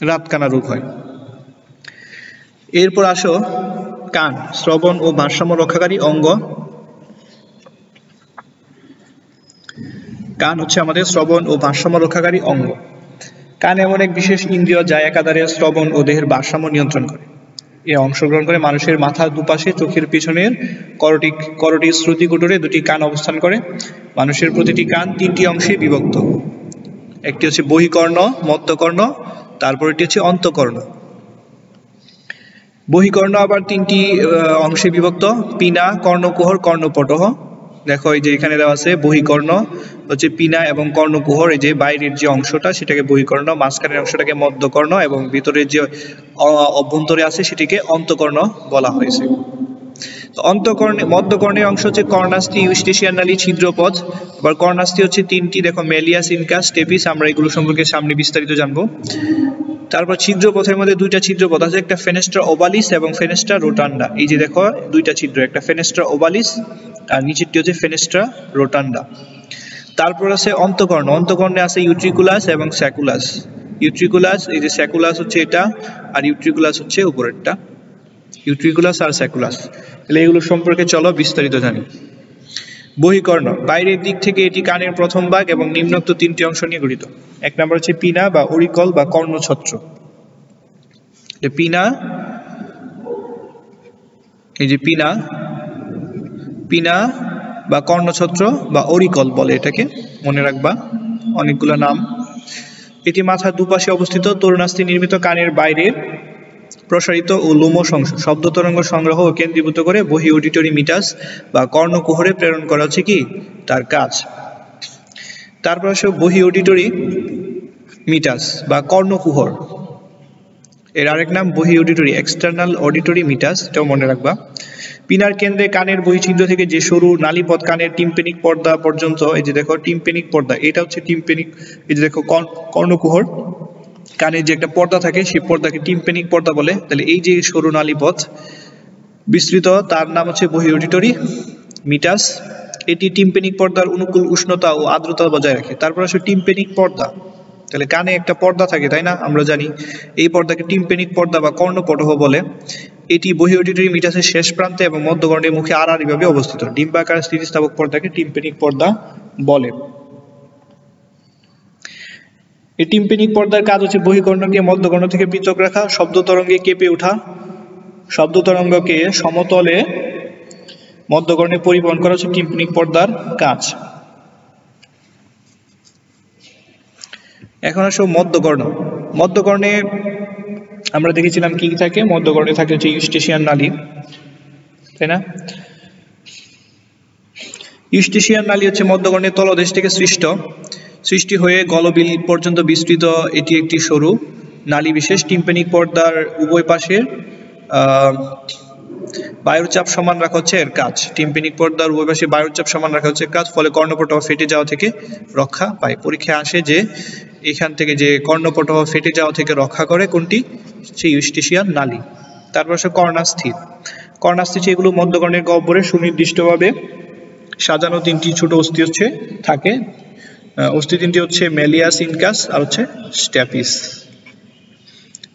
রাতকানা রোগ হয়। এরপর আসো কান, শ্রবণ ও ভারসাম্য রক্ষাকারী অঙ্গ। কান হচ্ছে আমাদের শ্রবণ ও ভারসাম্য রক্ষাকারী অঙ্গ। কান এমন এক বিশেষ ইন্দ্রিয় যা একাধারে শ্রবণ ও দেহের ভারসাম্য নিয়ন্ত্রণ করে। এ অংশগ্রহণ করে মানুষের মাথার দুপাশে চোখের পিছনের করটি শ্রুতিকুটরে দুটি কান অবস্থান করে। মানুষের প্রতিটি কান তিনটি অংশে বিভক্ত। একটি হচ্ছে বহিকর্ণ, মধ্যকর্ণ, তারপর এটি হচ্ছে অন্তকর্ণ। বহিকর্ণ আবার তিনটি অংশে বিভক্ত: পিনা, কর্ণকুহর, কর্ণপটহ। দেখো এই যে এখানে দেওয়া আছে বহিকর্ণ হচ্ছে পিনা এবং কর্ণকুহর, এই যে বাইরের যে অংশটা সেটাকে বহিকর্ণ, মাঝখানের অংশটাকে মধ্যকর্ণ এবং ভিতরের যে অভ্যন্তরে আছে সেটিকে অন্তকর্ণ বলা হয়েছে। অন্তকর্ণে মধ্যকর্ণের অংশ হচ্ছে কর্ণাস্থি, ইউস্টেশিয়ান নালী, ছিদ্রপথ। আবার কর্ণাস্থি হচ্ছে তিনটি, দেখো মেলিয়াস, ইনকাস, স্টেপিস। আমরা এগুলো সম্পর্কে সামনে বিস্তারিত জানবো। তারপর ছিদ্রপথের মধ্যে দুইটা ছিদ্রপথ আছে, একটা ফেনেস্ট্রা ওভালিস এবং ফেনেস্ট্রা রোটান্ডা। এই যে দেখো দুইটা ছিদ্র, একটা ফেনেস্ট্রা ওভালিস আর নিচেরটি হচ্ছে ফেনেস্ট্রা রোটান্ডা। তারপর আছে অন্তকর্ণ। অন্তকর্ণে আছে ইউট্রিকুলাস এবং স্যাকুলাস। ইউট্রিকুলাস, এই যে স্যাকুলাস হচ্ছে এটা, আর ইউট্রিকুলাস হচ্ছে উপরেরটা। ইউট্রিকুলাস আর স্যাকুলাস, তাহলে এগুলো সম্পর্কে চলো বিস্তারিত জানি। বহিকর্ণ, বাইরের দিক থেকে এটি কানের প্রথম ভাগ এবং নিম্নোক্ত তিনটি অংশ নিয়ে গঠিত। এক নম্বর হচ্ছে পিনা বা অরিকল বা কর্ণছত্র। পিনা, এই যে পিনা, পিনা বা কর্ণছত্র বা অরিকল বলে এটাকে, মনে রাখবা অনেকগুলো নাম। এটি মাথার দুপাশে অবস্থিত তরুণাস্থি নির্মিত কানের বাইরে প্রসারিত ও লোমশ অংশ। শব্দ তরঙ্গ সংগ্রহ ও কেন্দ্রীভূত করে বহি অডিটরি মিটাস বা কর্ণকুহরে প্রেরণ করা হচ্ছে কি তার কাজ। তারপর আসে বহি অডিটরি মিটাস বা কর্ণকুহর, এর আরেক নাম বহি অডিটরি, এক্সটার্নাল অডিটরি মিটাস, এটাও মনে রাখবা। পিনার কেন্দ্রে কানের বহিঃছিদ্র থেকে যে সরু নালীপথ কানের টিম্পেনিক পর্দা পর্যন্ত, এই যে দেখো টিম্পেনিক পর্দা, এটা হচ্ছে টিম্পেনিক। এই যে দেখো কর্ণকুহর, কানের যে একটা পর্দা থাকে সেই পর্দাকে টিম্পেনিক পর্দা বলে। তাহলে এই যে সরু নালীপথ বিস্তৃত, তার নাম হচ্ছে বহি অডিটরি মিটাস। এটি টিম্পেনিক পর্দার অনুকূল উষ্ণতা ও আর্দ্রতা বজায় রাখে। তারপর আসলে টিম্পেনিক পর্দা, তাহলে কানে একটা পর্দা থাকে তাই না, আমরা জানি। এই পর্দাকে টিম্পেনিক পর্দা বা কর্ণপটহ বলে। এটি বহি অডিটরি মিটাসের শেষ প্রান্তে এবং মধ্যকর্ণের মুখে আড়াআড়িভাবে অবস্থিত। ডিম্বাকার স্থিতিস্থাপক পর্দাকে টিম্পেনিক পর্দা বলে। এই টিম্পেনিক পর্দার কাজ হচ্ছে বহিকর্ণকে মধ্যকর্ণ থেকে পৃথক রাখা, শব্দ তরঙ্গে কেঁপে ওঠা, শব্দ তরঙ্গকে সমতলে মধ্যকর্ণে পরিবহন করা হচ্ছে টিম্পেনিক পর্দার কাজ। এখন আসো মধ্যকর্ণ। মধ্যকর্ণে আমরা দেখেছিলাম কি থাকে, মধ্যকর্ণে থাকে হচ্ছে ইউস্টেশিয়ান নালী, তাই না। ইউস্টেশিয়ান নালী হচ্ছে মধ্যকর্ণের তলদেশ থেকে সৃষ্টি হয়ে গলবিল পর্যন্ত বিস্তৃত। এটি একটি সরু নালী বিশেষ। টিম্পেনিক পর্দার উভয় পাশে বায়ুর চাপ সমান রাখা হচ্ছে এর কাজ। টিম্পেনিক পর্দার উভয় পাশে বায়ুর চাপ সমান রাখা হচ্ছে কাজ, ফলে কর্ণপটহ ফেটে যাওয়া থেকে রক্ষা পায়। পরীক্ষায় আসে যে এখান থেকে যে কর্ণপটহ ফেটে যাওয়া থেকে রক্ষা করে কোনটি, সেই ইউস্টেশিয়ান নালী। তারপর আসে কর্ণাস্থি। কর্ণাস্থি এগুলো মধ্যকর্ণের গহ্বরে সুনির্দিষ্টভাবে সাজানো তিনটি ছোট অস্থি হচ্ছে থাকে। অস্থি তিনটি হচ্ছে মেলিয়াস, ইনকাস আর হচ্ছে স্ট্যাপিস।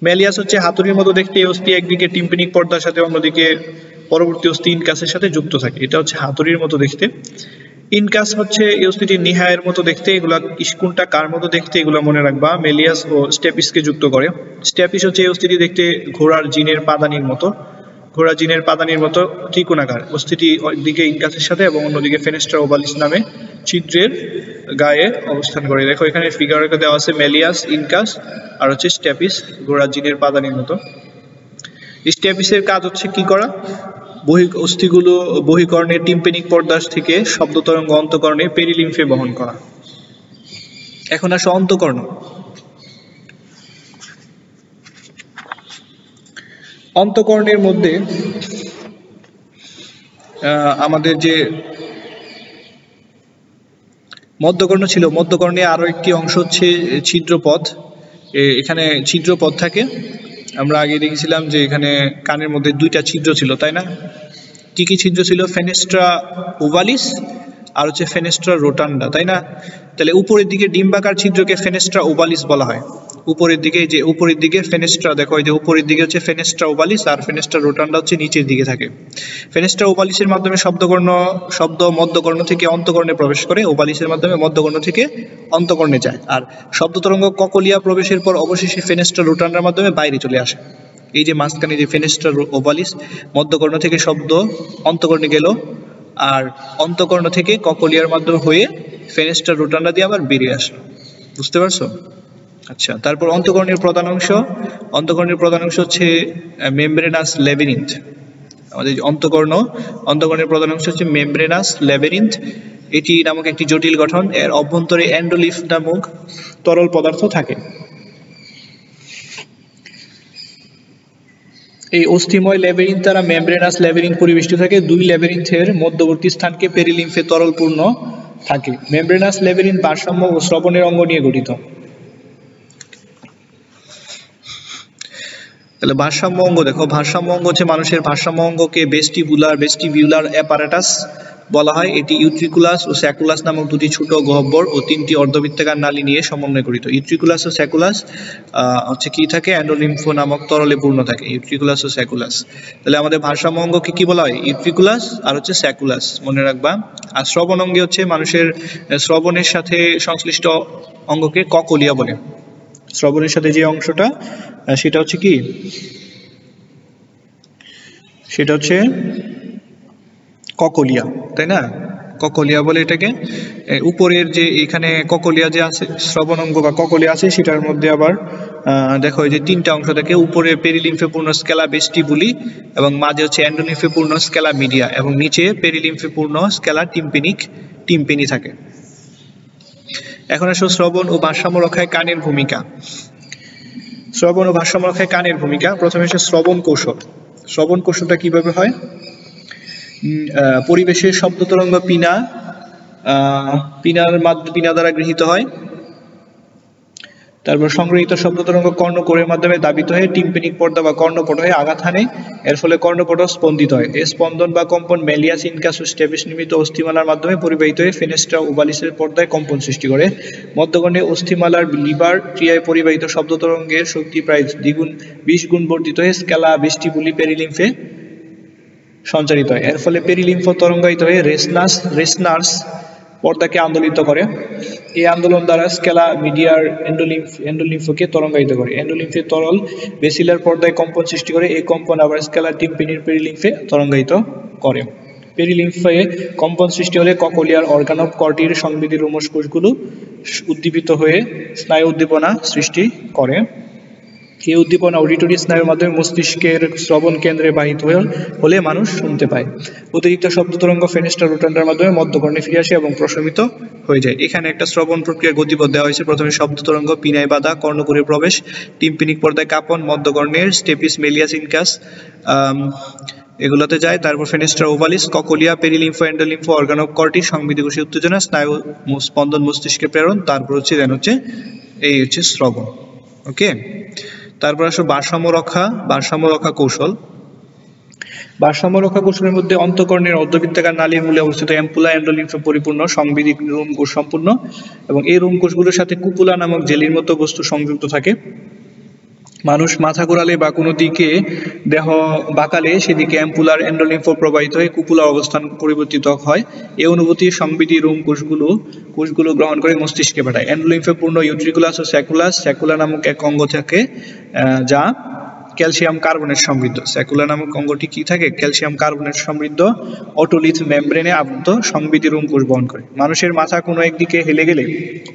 মেলিয়াস হচ্ছে হাতুড়ির মতো দেখতে, এই অস্থি একদিকে টিম্পেনিক পর্দার সাথে, অন্যদিকে পরবর্তী অস্থি ইনকাসের সাথে যুক্ত থাকে। এটা হচ্ছে হাতুড়ির মতো দেখতে। ইনকাস হচ্ছে এই অস্থিটি নিহায়ের মতো দেখতে। এগুলা কোনটা কার মতো দেখতে এগুলো মনে রাখবা, মেলিয়াস ও স্ট্যাপিসকে যুক্ত করে। স্ট্যাপিস হচ্ছে এই অস্থিটি দেখতে ঘোড়ার জিনের পাদানির মতো, ঘোড়া জিনের পাদানির মতো ত্রিকোণাকার। অস্থিটি একদিকে ইনকাসের সাথে এবং অন্যদিকে ফেনেস্ট্রা ওভালিস নামে ছিদ্রের গায়ে অবস্থান করে। দেখো এখানে ফিগারে দেওয়া আছে মেলিয়াস, ইনকাস আর হচ্ছে স্ট্যাপিস, ঘোড়া জিনের পাদানির মতো। স্ট্যাপিসের কাজ হচ্ছে কি করা, অস্থিগুলো বহিকর্ণের টিম্পেনিক পর্দাস থেকে শব্দ তরঙ্গ অন্তকর্ণে পেরিলিম্ফে বহন করা। এখন আসো অন্তকর্ণ। অন্তকর্ণের মধ্যে আমাদের যে মধ্যকর্ণ ছিল, মধ্যকর্ণে আরো একটি অংশ হচ্ছে ছিদ্রপথ। এখানে ছিদ্রপথ থাকে। আমরা আগে দেখেছিলাম যে এখানে কানের মধ্যে দুইটা ছিদ্র ছিল, তাই না। কি কি ছিদ্র ছিল, ফেনেস্ট্রা ওভালিস আর হচ্ছে ফেনেস্ট্রা রোটান্ডা, তাই না। তাহলে উপরের দিকে ডিম্বাকার ছিদ্রকে ফেনেস্ট্রা ওভালিস বলা হয়। উপরের দিকে, যে উপরের দিকে ফেনেস্ট্রা, দেখো এই যে উপরের দিকে হচ্ছে ফেনেস্ট্রা ওভালিস আর ফেনেস্ট্রা রোটান্ডা হচ্ছে নিচের দিকে থাকে। ফেনেস্ট্রা ওভালিসের মাধ্যমে শব্দ মধ্যকর্ণ থেকে অন্তকর্ণে প্রবেশ করে, ওভালিসের মাধ্যমে মধ্যকর্ণ থেকে অন্তকর্ণে যায়। আর শব্দ তরঙ্গ ককলিয়া প্রবেশের পর অবশেষে ফেনেস্ট্রা রোটান্ডার মাধ্যমে বাইরে চলে আসে। এই যে মাঝখানে যে ফেনেস্ট্রা ওভালিস, মধ্যকর্ণ থেকে শব্দ অন্তকর্ণে গেল, আর অন্তকর্ণ থেকে ককলিয়ার মাধ্যমে হয়ে ফেনেস্ট্রা রোটান্ডা দিয়ে আবার বেরিয়ে আসলো। বুঝতে পারছো? আচ্ছা, তারপর অন্তকর্ণের প্রধান অংশ হচ্ছে মেমব্রেনাস ল্যাবিরিন্থ। আমাদের অন্তকর্ণের প্রধান অংশ হচ্ছে মেমব্রেনাস ল্যাবিরিন্থ। এটি নামক একটি জটিল গঠন, এর অভ্যন্তরে এন্ডোলিফ নামক তরল পদার্থ থাকে। এই অস্থিময় ল্যাবিরিন্থ দ্বারা মেমব্রেনাস ল্যাবিরিন্থ পরিবেষ্টিত থাকে। দুই ল্যাবিরিন্থের মধ্যবর্তী স্থানকে পেরিলিম্ফে তরলপূর্ণ থাকে। মেমব্রেনাস ল্যাবিরিন্থ ভারসাম্য ও শ্রবণের অঙ্গ নিয়ে গঠিত। তাহলে ভারসাম্য অঙ্গ দেখো, ভারসাম্য অঙ্গ হচ্ছে মানুষের ভারসাম্য অঙ্গকে ভেস্টিবিউলার অ্যাপারেটাস বলা হয়। এটি ইউট্রিকুলাস ও স্যাকুলাস নামক দুটি ছোট গহ্বর ও তিনটি অর্ধবৃত্তাকার নালী নিয়ে সমন্বয় গঠিত। ইউট্রিকুলাস ও স্যাকুলাস হচ্ছে কি থাকে, এন্ডোলিম্ফো নামক তরলে পূর্ণ থাকে। ইউট্রিকুলাস ও স্যাকুলাস। তাহলে আমাদের ভারসাম্য অঙ্গকে কি বলা হয়? ইউট্রিকুলাস আর হচ্ছে স্যাকুলাস, মনে রাখবা। আর শ্রবণ অঙ্গে হচ্ছে মানুষের শ্রবণের সাথে সংশ্লিষ্ট অঙ্গকে ককলিয়া বলে। শ্রবণের সাথে যে অংশটা সেটা হচ্ছে কি, সেটা হচ্ছে ককলিয়া, তাই না? ককলিয়া বলে এটাকে। উপরের যে এখানে ককলিয়া যে আছে, শ্রবণ অঙ্গ বা ককলিয়া আছে, সেটার মধ্যে আবার দেখো এই যে তিনটা অংশ থাকে। উপরে পেরিলিম্ফে পূর্ণ স্কেলা ভেস্টিবুলি, এবং মাঝে হচ্ছে এন্ডোলিম্ফে পূর্ণ স্কেলা মিডিয়া, এবং নিচে পেরিলিম্ফে পূর্ণ স্কেলা টিম্পেনি থাকে। এখন আসো শ্রবণ ও ভারসাম্য রক্ষায় কানের ভূমিকা। শ্রবণ ও ভারসাম্য রক্ষায় কানের ভূমিকা। প্রথমে হচ্ছে শ্রবণ কৌশল। শ্রবণ কৌশলটা কিভাবে হয়? পরিবেশের শব্দ তরঙ্গ পিনা দ্বারা গৃহীত হয়। তারপর সংগৃহীত শব্দ তরঙ্গ কর্ণকোরের মাধ্যমে দাবিত হয়ে টিম্পেনিক পর্দা বা কর্ণপট হয়ে আঘাত হানে। এর ফলে কর্ণপট স্পন্দিত হয়। এই স্পন্দন বা কম্পন মেলিয়াস ইনকাস ও স্টেপিস নির্মিত অস্থিমালার মাধ্যমে পরিবাহিত হয়ে ফেনেস্ট্রা ওভালিসের পর্দায় কম্পন সৃষ্টি করে। মধ্যকর্ণে অস্থিমালার লিভার ক্রিয়ায় পরিবাহিত শব্দ তরঙ্গের শক্তি প্রায় 20 গুণ বর্ধিত হয়ে স্কেলা ভেস্টিবুলি পেরিলিম্ফে সঞ্চারিত হয়। এর ফলে পেরিলিম্ফ তরঙ্গায়িত হয়ে রেসনার্স পর্দাকে আন্দোলিত করে। এই আন্দোলন দ্বারা স্কেলা মিডিয়ার এন্ডোলিম্ফকে তরঙ্গায়িত করে। এন্ডোলিম্ফে তরল বেসিলার পর্দায় কম্পন সৃষ্টি করে। এই কম্পন আবার স্কেলা টিম্পেনির পেরিলিম্ফে তরঙ্গায়িত করে। পেরিলিম্ফে কম্পন সৃষ্টি হলে ককলিয়ার অর্গান অফ কর্টির সংবেদী রোমশ কোষগুলো উদ্দীপিত হয়ে স্নায়ু উদ্দীপনা সৃষ্টি করে। এই উদ্দীপনা অডিটরি স্নায়ুর মাধ্যমে মস্তিষ্কের শ্রবণ কেন্দ্রে বাহিত হলে মানুষ শুনতে পায়। অতিরিক্ত শব্দ তরঙ্গ ফেনেস্ট্রা রোটান্ডার মাধ্যমে মধ্যকর্ণে ফিরে আসে এবং প্রশমিত হয়ে যায়। এখানে একটা শ্রবণ প্রক্রিয়ার গতিপথ দেওয়া হয়েছে। প্রথমে শব্দ তরঙ্গ পিনায় বাধা, কর্ণকুরে প্রবেশ, টিম্পেনিক পর্দায় কাঁপন, মধ্যকর্ণের স্টেপিস মেলিয়াস ইনকাস এগুলোতে যায়। তারপর fenestra ওভালিস, cochlea, পেরিলিম্ফো, এন্ডোলিম্ফো, organ of Corti, সংবেদী উত্তেজনা, স্নায়ু স্পন্দন মস্তিষ্কে প্রেরণ, তারপর হচ্ছে এই হচ্ছে শ্রবণ। ওকে, তারপর আসো ভারসাম্য রক্ষা কৌশল। ভারসাম্য রক্ষা কৌশলের মধ্যে অন্তকর্ণের অর্ধবৃত্তাকার নালীর মূলে অবস্থিত অ্যাম্পুলা এন্ডোলিম্ফে পরিপূর্ণ সংবেদী রোম কোষ সম্পূর্ণ, এবং এই রোম কোষগুলোর সাথে কুপুলা নামক জেলির মতো বস্তু সংযুক্ত থাকে। মানুষ মাথা ঘোরালে বা কোনো দিকে দেহ বাঁকালে সেদিকে অ্যাম্পুলার এন্ডোলিম্ফো প্রবাহিত হয়ে কুপুলার অবস্থান পরিবর্তিত হয়। এই অনুভূতি সংবেদী রোম কোষগুলো গ্রহণ করে মস্তিষ্কে পাঠায়। এন্ডোলিম্ফে পূর্ণ ইউট্রিকুলাস ও স্যাকুলা নামক এক অঙ্গ থাকে যা ক্যালসিয়াম কার্বনেট সমৃদ্ধ। স্যাকুলা নামক অঙ্গটি কি থাকে? ক্যালসিয়াম কার্বনেট সমৃদ্ধ অটোলিথ মেমব্রেনে আবদ্ধ সংবেদী রোম কোষ বহন করে। মানুষের মাথা কোনো একদিকে হেলে গেলে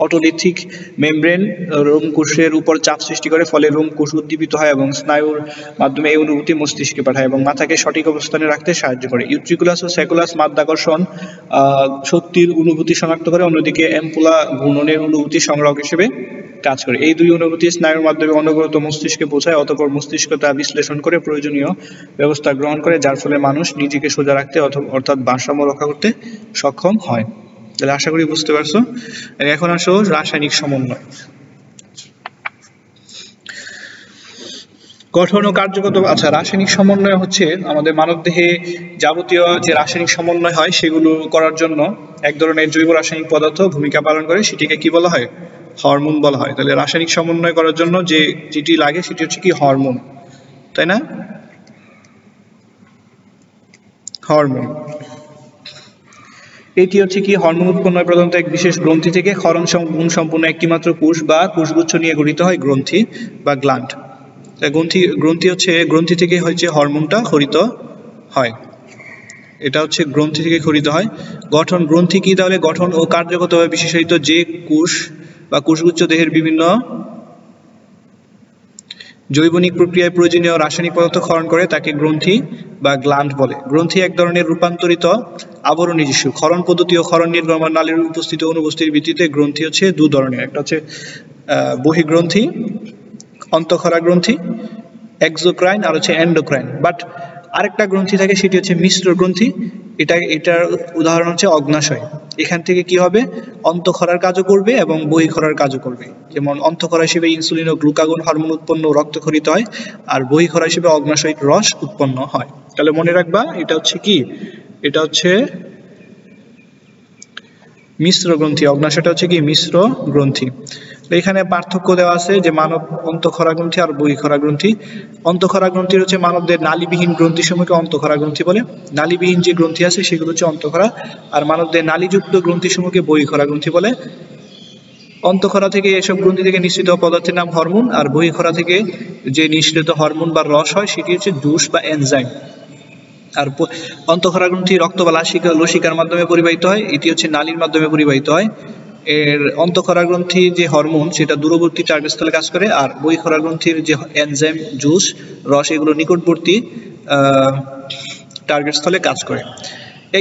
অটোলিথিক মেমব্রেন রোম কোষের উপর চাপ সৃষ্টি করে, ফলে রোম কোষ উদ্দীপিত হয় এবং স্নায়ুর মাধ্যমে এই অনুভূতি মস্তিষ্কে পাঠায় এবং মাথাকে সঠিক অবস্থানে রাখতে সাহায্য করে। ইউট্রিকুলাস ও স্যাকুলাস মাধ্যাকর্ষণ শক্তির অনুভূতি শনাক্ত করে, অন্যদিকে অ্যাম্পুলা ঘূর্ণনের অনুভূতি সংগ্রাহক হিসেবে কাজ করে। এই দুই অনুভূতি স্নায়ুর মাধ্যমে অনবরত মস্তিষ্কে পৌঁছায়, অতঃপর মস্তিষ্ক তা বিশ্লেষণ করে প্রয়োজনীয় ব্যবস্থা গ্রহণ করে, যার ফলে মানুষ নিজেকে সোজা রাখতে অর্থাৎ ভারসাম্য রক্ষা করতে সক্ষম হয়। তাহলে আশা করি বুঝতে পারছো। এখন আসো রাসায়নিক সমন্বয়। গঠন ও কার্যগত। আচ্ছা, রাসায়নিক সমন্বয় হচ্ছে আমাদের মানবদেহে যাবতীয় যে রাসায়নিক সমন্বয় হয় সেগুলো করার জন্য এক ধরনের জৈব রাসায়নিক পদার্থ ভূমিকা পালন করে, সেটিকে কি বলা হয়? হরমোন বলা হয়। তাহলে রাসায়নিক সমন্বয় করার জন্য যেটি লাগে সেটি হচ্ছে কি হরমোন, তাই না? হরমোন এটি হচ্ছে কি হরমোন উৎপন্ন হয় প্রধানত এক বিশেষ গ্রন্থি থেকে। ক্ষরণ গুণ সম্পন্ন একটি মাত্র কোষ বা কোষগুচ্ছ নিয়ে গঠিত হয় গ্রন্থি বা গ্ল্যান্ড। গ্রন্থি থেকে হচ্ছে হরমোনটা খরিত হয়, এটা হচ্ছে গ্রন্থি থেকে খরিত হয়। গঠন গ্রন্থি কি? তাহলে গঠন ও কার্যগতভাবে বিশেষায়িত যে কোষ বা কোষগুচ্ছ দেহের বিভিন্ন জৈবনিক প্রক্রিয়ায় প্রয়োজনীয় রাসায়নিক পদার্থ ক্ষরণ করে তাকে গ্রন্থি বা গ্ল্যান্ড বলে। গ্রন্থি এক ধরনের রূপান্তরিত আবরণী টিস্যু। ক্ষরণ পদ্ধতি ও ক্ষরণ নির্গমন নালীর উপস্থিতি অনুপস্থিতির ভিত্তিতে গ্রন্থি হচ্ছে দু ধরনের, একটা হচ্ছে বহিঃগ্রন্থি অন্তঃক্ষরা গ্রন্থি এক্সোক্রাইন, আর হচ্ছে এন্ডোক্রাইন। বাট আরেকটা গ্রন্থি থাকে সেটি হচ্ছে মিশ্র গ্রন্থি। এটার উদাহরণ হচ্ছে অগ্নাশয়। এখান থেকে কি হবে? অন্তঃক্ষরার কাজও করবে এবং বহিঃক্ষরার কাজও করবে। যেমন অন্তঃক্ষরা হিসেবে ইনসুলিন ও গ্লুকাগন হরমোন উৎপন্ন রক্তক্ষরিত হয়, আর বহিঃক্ষরা হিসেবে অগ্নাশয়িক রস উৎপন্ন হয়। তাহলে মনে রাখবা এটা হচ্ছে কি, এটা হচ্ছে মিশ্র গ্রন্থি। অগ্নাশয়টা হচ্ছে কি মিশ্র গ্রন্থি। এখানে পার্থক্য দেওয়া আছে যে মানব অন্তঃক্ষরা গ্রন্থি আর বহিঃক্ষরা গ্রন্থি। অন্তঃক্ষরা গ্রন্থি হচ্ছে মানবদের নালীবিহীন গ্রন্থিসমূহকে অন্তঃক্ষরা গ্রন্থি বলে। নালীবিহীন যে গ্রন্থি আছে সেগুলো হচ্ছে অন্তঃক্ষরা, আর মানবদের নালীযুক্ত গ্রন্থিসমূহকে বহিঃক্ষরা গ্রন্থি বলে। অন্তঃক্ষরা থেকে এসব গ্রন্থি থেকে নিঃসৃত পদার্থের নাম হরমোন, আর বহিঃক্ষরা থেকে যে নিঃসৃত হরমোন বা রস হয় সেটি হচ্ছে জুস বা এনজাইম। আর অন্তঃক্ষরা গ্রন্থি রক্ত বা লসিকার মাধ্যমে পরিবাহিত হয়, এটি হচ্ছে নালীর মাধ্যমে পরিবাহিত হয়। এর অন্তঃক্ষরা গ্রন্থি যে হরমোন সেটা দূরবর্তী টার্গেট স্থলে কাজ করে, আর বহিঃক্ষরা গ্রন্থির যে এনজাইম জুস রস এগুলো নিকটবর্তী টার্গেট স্থলে কাজ করে।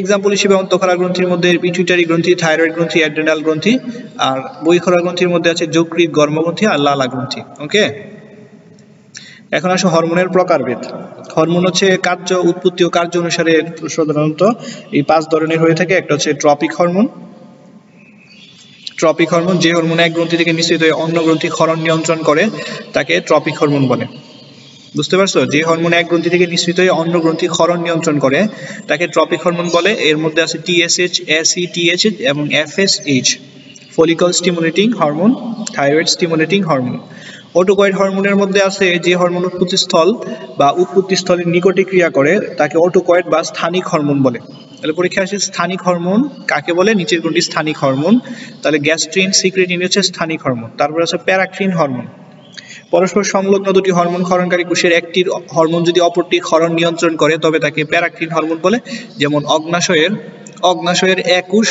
এক্সাম্পল হিসেবে অন্তঃক্ষরা গ্রন্থির মধ্যে পিটুইটারি গ্রন্থি, থাইরয়েড গ্রন্থি, অ্যাড্রেনাল গ্রন্থি। আর বহিঃক্ষরা গ্রন্থির মধ্যে আছে যকৃৎ, গর্ভগ্রন্থি আর লালা গ্রন্থি। ওকে, এখন আসো হরমোনের প্রকারভেদ। হরমোন হচ্ছে কার্য, উৎপত্তি ও কার্য অনুসারে সাধারণত এই 5 ধরনের হয়ে থাকে। একটা হচ্ছে ট্রপিক হরমোন। ট্রপিক হরমোন যে হরমোন এক গ্রন্থি থেকে নিঃসৃত হয়ে অন্য গ্রন্থি ক্ষরণ নিয়ন্ত্রণ করে তাকে ট্রপিক হরমোন বলে। বুঝতে পারছো? যে হরমোন এক গ্রন্থি থেকে নিঃসৃত হয়ে অন্য গ্রন্থি ক্ষরণ নিয়ন্ত্রণ করে তাকে ট্রপিক হরমোন বলে। এর মধ্যে আছে টিএসএইচ, এসইটিএইচ এবং FSH. Follicle stimulating hormone, thyroid stimulating hormone. Autacoid হরমোনের মধ্যে আছে যে হরমোন উৎপত্তিস্থল বা উৎপত্তিস্থলের নিকটে ক্রিয়া করে তাকে অটোকয়েড বা স্থানিক হরমোন বলে। তাহলে পরীক্ষা আসে স্থানিক হরমোন কাকে বলে? নিচের কোনটি স্থানিক হরমোন? তাহলে গ্যাস্ট্রিন, সিক্রেটিন হচ্ছে স্থানিক হরমোন। তারপর আছে প্যারাক্রিন হরমোন। পরস্পর সংলগ্ন দুটি হরমোন ক্ষরণকারী কোষের একটির হরমোন যদি অপরটি ক্ষরণ নিয়ন্ত্রণ করে তবে তাকে প্যারাক্রিন হরমোন বলে। যেমন অগ্নাশয়ের এক কোষ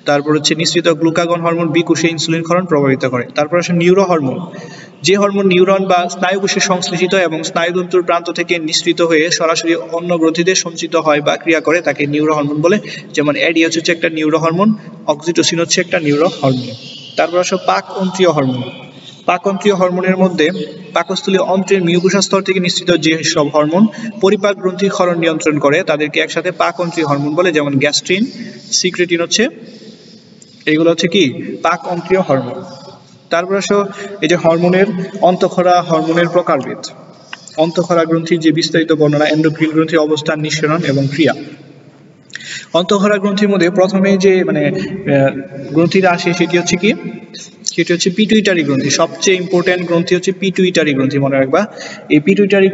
তারপর হচ্ছে নিঃসৃত গ্লুকাগন হরমোন বি কোষে ইনসুলিন ক্ষরণ প্রভাবিত করে। তারপর আসে নিউরো হরমোন। যে হরমোন নিউরন বা স্নায়ু কোষে সংশ্লেষিত এবং স্নায়ুতন্তুর প্রান্ত থেকে নিঃসৃত হয়ে সরাসরি অন্য গ্রন্থিতে সঞ্চিত হয় বা ক্রিয়া করে তাকে নিউরো হরমোন বলে। যেমন এডিএইচ হচ্ছে একটা নিউরো হরমোন, অক্সিটোসিন হচ্ছে একটা নিউরো হরমোন। তারপর আসে পাকতন্ত্রীয় হরমোন। পাকতন্ত্রীয় হরমোনের মধ্যে পাকস্থলীয় অন্ত্রের মিউকোসা স্তর থেকে নিঃসৃত যে সব হরমোন পরিপাক গ্রন্থির ক্ষরণ নিয়ন্ত্রণ করে তাদেরকে একসাথে পাকতন্ত্রীয় হরমোন বলে। যেমন গ্যাস্ট্রিন, সিক্রেটিন হচ্ছে এগুলো হচ্ছে কি পাকতন্ত্রীয় হরমোন। তারপর আসো এই যে হরমোনের অন্তঃক্ষরা হরমোনের প্রকারভেদ। অন্তঃক্ষরা গ্রন্থির যে বিস্তারিত বর্ণনা, এন্ডোক্রিন গ্রন্থির অবস্থান, নিঃসরণ এবং ক্রিয়া। অন্তঃক্ষরা গ্রন্থির মধ্যে প্রথমে যে গ্রন্থিটা আসে সেটি হচ্ছে কি, সেটি হচ্ছে পিটুইটারি গ্রন্থি। সবচেয়ে ইম্পর্টেন্ট গ্রন্থি হচ্ছে পিটুইটারি গ্রন্থি, মনে রাখবা। এই পিটুইটারি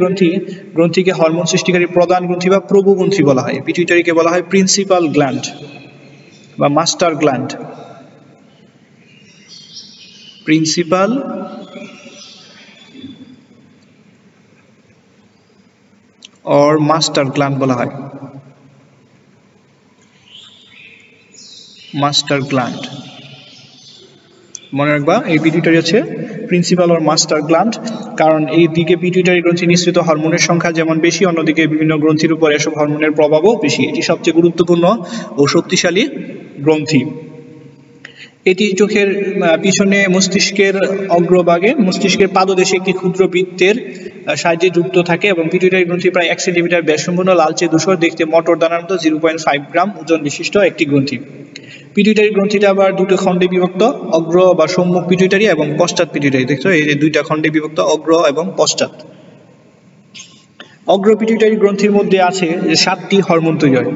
গ্রন্থিকে হরমোন সৃষ্টিকারী প্রধান গ্রন্থি বা প্রভু গ্রন্থি বলা হয়। পিটুইটারিকে বলা হয় প্রিন্সিপাল গ্ল্যান্ড বা master gland. Principal or master gland বলা হয়। মাস্টার গ্ল্যান্ড মনে রাখবা, এই পিটুইটারি হচ্ছে প্রিন্সিপাল অর মাস্টার গ্ল্যান্ড। কারণ এই দিকে পিটুইটারি গ্রন্থি নিঃসৃত হরমোনের সংখ্যা যেমন বেশি, অন্যদিকে বিভিন্ন গ্রন্থির উপর এসব হরমোনের প্রভাবও বেশি। এটি সবচেয়ে গুরুত্বপূর্ণ ও শক্তিশালী গ্রন্থি। এটি চোখের পিছনে মস্তিষ্কের অগ্রভাগে মস্তিষ্কের পাদদেশে একটি ক্ষুদ্র বৃত্তের সাহায্যে যুক্ত থাকে এবং পিটুইটারি গ্রন্থি প্রায় 1 সেন্টিমিটার ব্যাসসম্পন্ন, লালচে ধূসর, দেখতে মটর দানার মতো 0.5 গ্রাম ওজন বিশিষ্ট একটি গ্রন্থি। পিটুইটারি গ্রন্থিটা আবার দুটো খণ্ডে বিভক্ত, অগ্র বা সম্মুখ পিটুইটারি এবং পশ্চাৎ পিটুইটারি। দেখছো এই যে দুইটা খণ্ডে বিভক্ত, অগ্র এবং পশ্চাৎ। অগ্র পিটুইটারি গ্রন্থির মধ্যে আছে যে 7টি হরমোন তৈরি হয়।